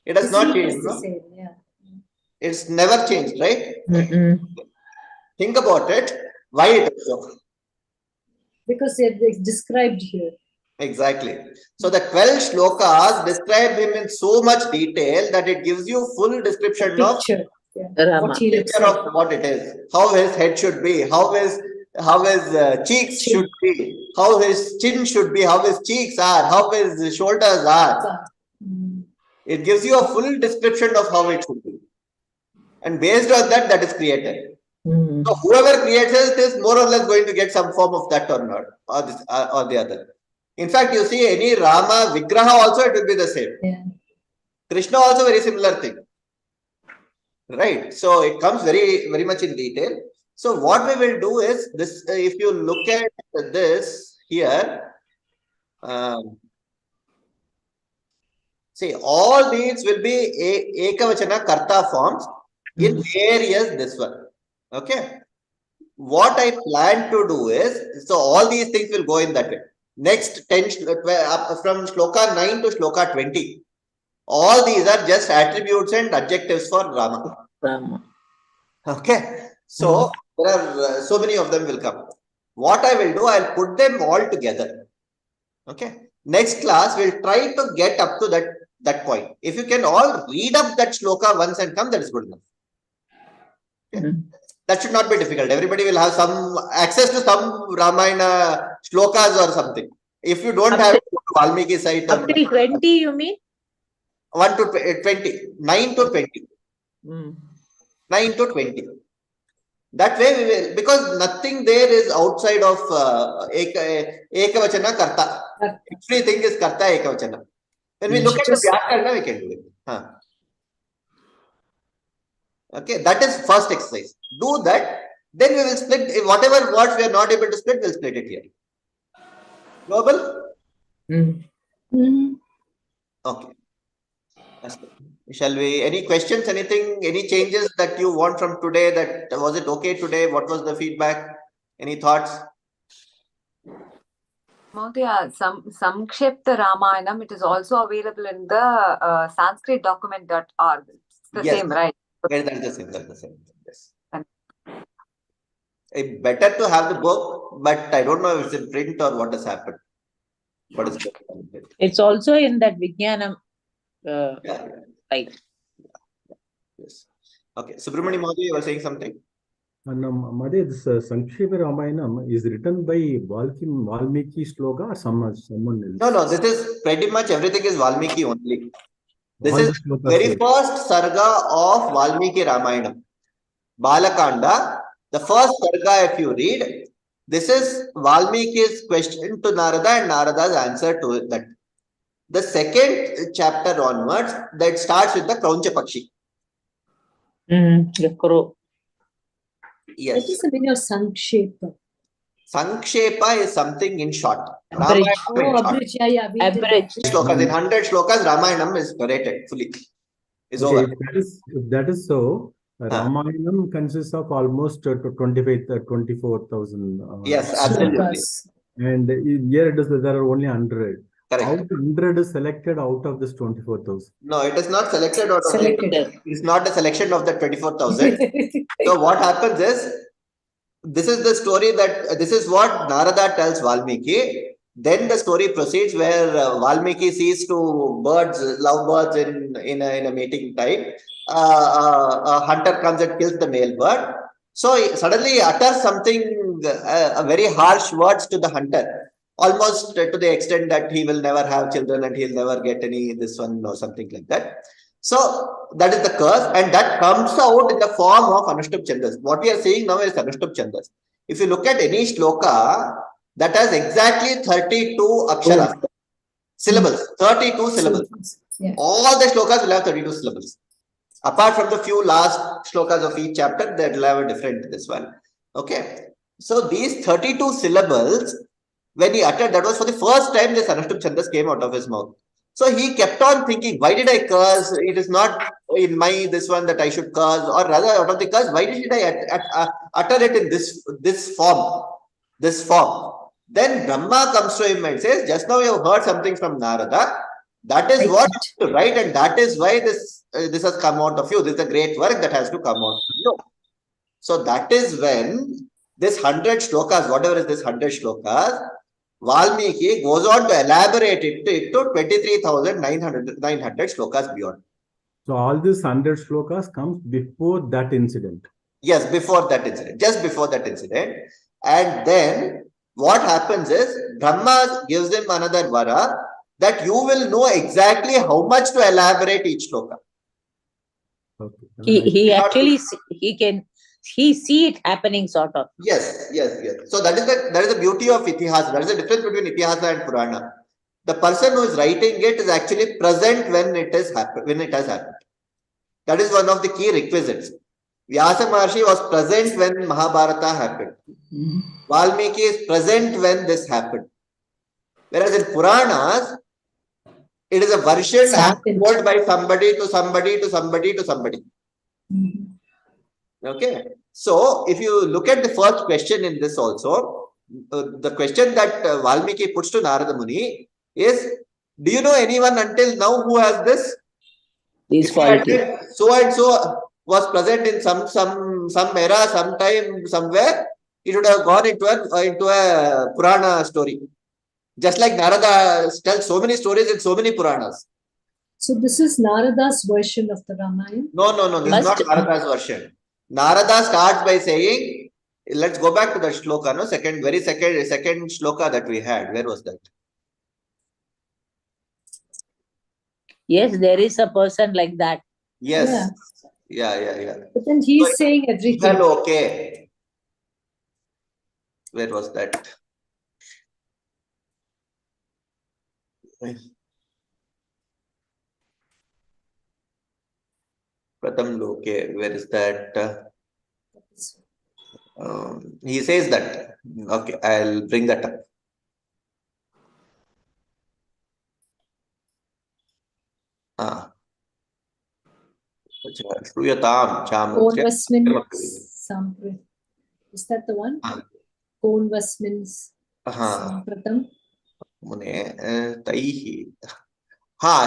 It has not changed, no? It's never changed, right? Think about it. Why it is so? Because they're described here. Exactly. So the 12 shlokas describe him in so much detail that it gives you full description of Picture of what it is, how his head should be, how his how his cheeks should be, how his chin should be, how his cheeks are, how his shoulders are. It gives you a full description of how it should be. And based on that, that is created. So whoever creates it is more or less going to get some form of that or not, or this or the other. In fact, you see any Rama Vigraha also, it will be the same. Yeah. Krishna also very similar thing. Right. So it comes very much in detail. So what we will do is this, if you look at this here, see, all these will be Ekavachana Karta forms in various this one. Okay. What I plan to do is, so all these things will go in that way. Next 10, from Shloka 9 to Shloka 20, all these are just attributes and adjectives for Rama. Okay. So there are so many of them will come. What I will do, I'll put them all together. Okay. Next class, we'll try to get up to that point. If you can all read up that shloka once and come, that is good enough. Okay. That should not be difficult. Everybody will have some access to some Ramayana shlokas or something. If you don't have it, go to Valmiki site. Up till 20, you mean? 1 to 20, 9 to 20. 9 to 20. That way we will, because nothing there is outside of Ekavachana Karta. Everything is Karta Ekavachana. When we look at the Vyakarna, we can do it. Okay, that is first exercise. Do that, then we will split whatever words we are not able to split, we'll split it here. Global? Okay. Shall we, any questions, anything, any changes that you want from today? That was it okay today? What was the feedback? Any thoughts? Mahodaya, Samkshipta Ramayanam, it is also available in the Sanskrit.document.org. It's the same, right? Yes, that's the same. That's the same. Yes. It's better to have the book, but I don't know if it's in print or what has happened. What is it? It's also in that Vijnanam. Right. Yes. Okay. Subramani Mahodaya, you were saying something? No, Madhe, this Sankshipa Ramayanam is written by Valmiki Shloka or someone else? No, this is pretty much everything is Valmiki only. This is very first sarga of Valmiki Ramayana. Balakanda, the first sarga, if you read, this is Valmiki's question to Narada and Narada's answer to that. The second chapter onwards, that starts with the Krauncha Pakshi. The crow. Yes. What is the meaning of Sankshepa? Sankshepa is something in short. Abridge. Abridge. Yeah. Abridge. Shlokas, in 100 shlokas, Ramayanam is narrated fully. Is over. If that is so, Ramayanam consists of almost 24,000. Yes, absolutely. And here it is that there are only 100. Correct. How 100 is selected out of this 24,000? No, it is not selected out of it. It's not a selection of the 24,000. So what happens is, this is the story that, this is what Narada tells Valmiki. Then the story proceeds where Valmiki sees two birds, lovebirds in a mating time. A hunter comes and kills the male bird. So suddenly he utters something, a very harsh words to the hunter. Almost to the extent that he will never have children and he'll never get any this one or something like that. So that is the curse, and that comes out in the form of Anushtup Chandas. What we are seeing now is Anushtup Chandas. If you look at any shloka, that has exactly 32 aksharas, syllables, 32 syllables. Yeah. All the shlokas will have 32 syllables. Apart from the few last shlokas of each chapter, that will have a different this one. Okay. So these 32 syllables, when he uttered, that was for the first time this Anushtup Chandas came out of his mouth. So he kept on thinking, why did I curse? It is not in my this one that I should curse, or rather out of the curse, why did I utter it in this form? Then Brahma comes to him and says, just now you have heard something from Narada. That is what you to write, and that is why this has come out of you. This is a great work that has to come out of you. So that is when this 100 shlokas, whatever is this 100 shlokas, Valmiki goes on to elaborate it to 23,900 shlokas beyond. So all these 100 shlokas comes before that incident. Yes, before that incident, just before that incident. And then what happens is Brahma gives him another vara that you will know exactly how much to elaborate each shloka. Okay. He actually he see it happening sort of. Yes. So that is the beauty of itihasa. That is the difference between itihasa and Purana. The person who is writing it is actually present when it has happened. That is one of the key requisites. Vyasa Maharshi was present when Mahabharata happened. Valmiki is present when this happened. Whereas in Puranas, it is a version told by somebody to somebody to somebody to somebody. Okay. So if you look at the first question in this also, the question that Valmiki puts to Narada Muni is, do you know anyone until now who has this? These qualities. So and so was present in some era, sometime, somewhere, it would have gone into a Purana story. Just like Narada tells so many stories in so many Puranas. So this is Narada's version of the Ramayana? No. This is not Narada's version. Narada starts by saying, let's go back to the shloka, no? Second shloka that we had. Where was that? Yes, there is a person like that. Yes. Yeah. But then he is saying everything. Well, okay. Where was that? Pratham Loke, where is that? He says that. Okay, I'll bring that up. Is that the one? Konvasmins Sampratam.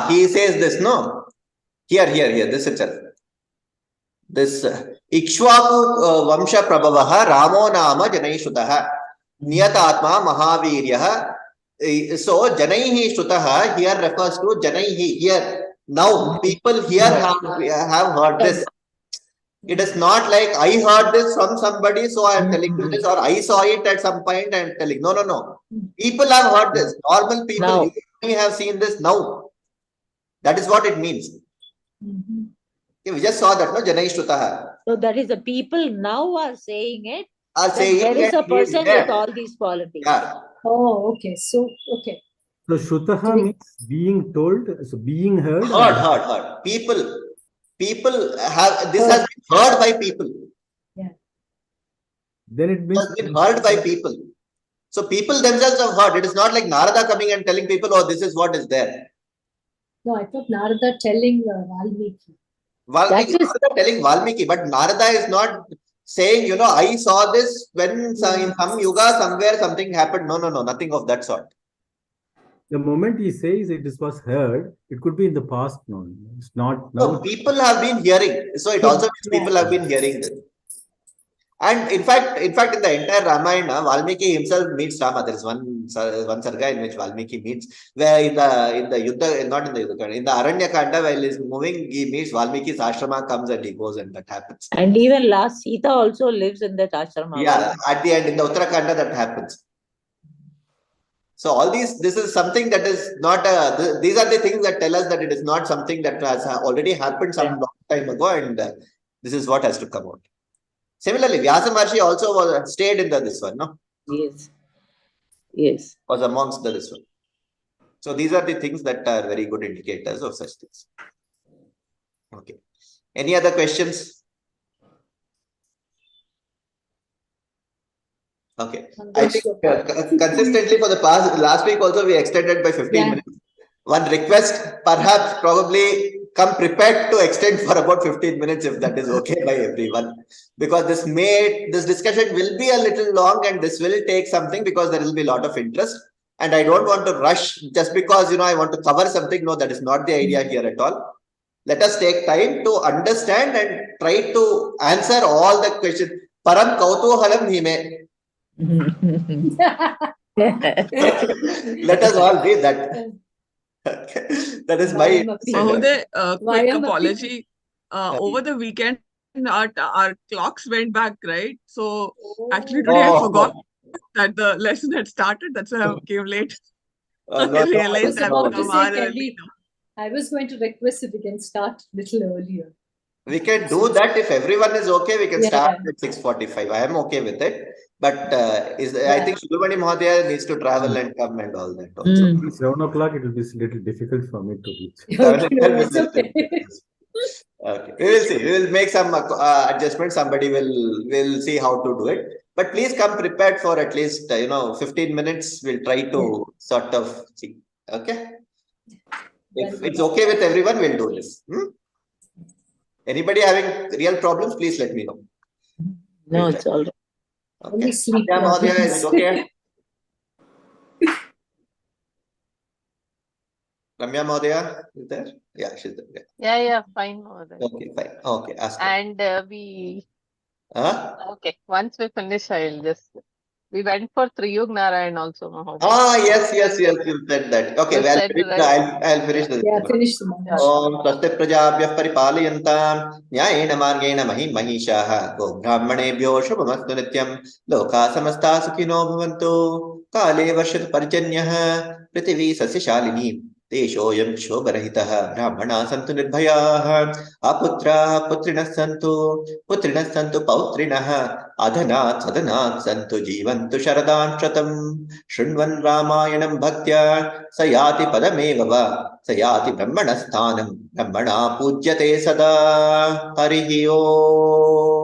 He says this, no? Here, this itself. This Ikshvaku Vamsha Prabhavaha Ramo Nama Janaishutaha Niyatatma Mahaviryaha. So Janaihi Shutaha here refers to Janaihi here. Now people here have heard this. It is not like I heard this from somebody, so I am telling you this, or I saw it at some point and I am telling. No. People have heard this. Normal people have seen this now. That is what it means. We just saw that, no? Janaishtutaha. So that is the people now are saying it. Saying there is a person with all these qualities. Yeah. Oh, okay. So, okay. So Shutaha means being told, so being heard. Heard. People have, this has been heard by people. Yeah. Then it means. It has been heard by people. So people themselves have heard. It is not like Narada coming and telling people, oh, this is what is there. No, I thought Narada telling Valmiki. Narada telling Valmiki, but Narada is not saying, I saw this when in some yuga, somewhere something happened. No, nothing of that sort. The moment he says it was heard, it could be in the past. No, it's not. No, people have been hearing. So it also means people have been hearing this. And in fact, in the entire Ramayana, Valmiki himself meets Rama. There is one sarga in which Valmiki meets, where in the Yuddha, not in the Yuddha Kanda, in the Aranya Kanda, while he is moving, he meets Valmiki's ashrama, comes and he goes, and that happens. And even last Sita also lives in that ashrama. Yeah, at the end, in the Uttarakanda, that happens. So all this is something that is not, these are the things that tell us that it is not something that has already happened some long time ago, and this is what has to come out. Similarly, Vyasa Maharshi also stayed in this one, no? Yes. Was amongst this one. So these are the things that are very good indicators of such things. Okay. Any other questions? Okay. I think consistently for the last week also we extended by 15 minutes. One request, perhaps probably come prepared to extend for about 15 minutes if that is okay by everyone. Because this discussion will be a little long and this will take something because there will be a lot of interest. And I don't want to rush just because, I want to cover something. No, that is not the idea here at all. Let us take time to understand and try to answer all the questions. Param kautuhalam hime. Let us all be that. That is my Mahoday, quick apology. Over the weekend, our clocks went back, right? So actually today I forgot that the lesson had started. That's why I came late. I No, realized I I've was about to come say, hour can early we? now. I was going to request if we can start a little earlier. we can do that if everyone is okay. We can Yeah. start at 6:45. I am okay with it. But I think Subramani Mahodaya needs to travel and come and all that also. 7 o'clock, it will be a little difficult for me to reach. Okay, no, it's okay. Okay, we will see. We will make some adjustments. Somebody will see how to do it. But please come prepared for at least 15 minutes. We'll try to sort of see. Okay. If it's okay with everyone, we'll do this. Anybody having real problems, please let me know. No, it's all right. Okay. Only sleep Yeah, Mahodaya, is it okay? Ramya Mahodaya is there? Yeah, she's there. Yeah, fine. Mahodaya. Okay, fine. Okay, ask her. And okay, once we finish, we went for Triyug Narayan also, Mahodaya. Yes, you said that. Okay, well, I'll finish this. Yeah, finish the mantra. Om Swasti Prajabhyah Paripalayantam Nyayena Margena Mahishaha Go Brahmanebhyo Shubhamastu Nityam Loka Samasta Sukhino Bhavantu Kale Varshat Parjanyah Prithvi Sasyashalini Deshoyam Shobharahitah Brahmana Santu Nirbhayaः Aputraः Putriणः Santu Pautriणः Adhanat Sadhanat Santu Jivantu Sharadan Shatam Shrinvan Ramayanam Bhaktya Sayati Padameva Va Sayati Brahmanasthanam Brahmana Pujyate Sada Harihi Om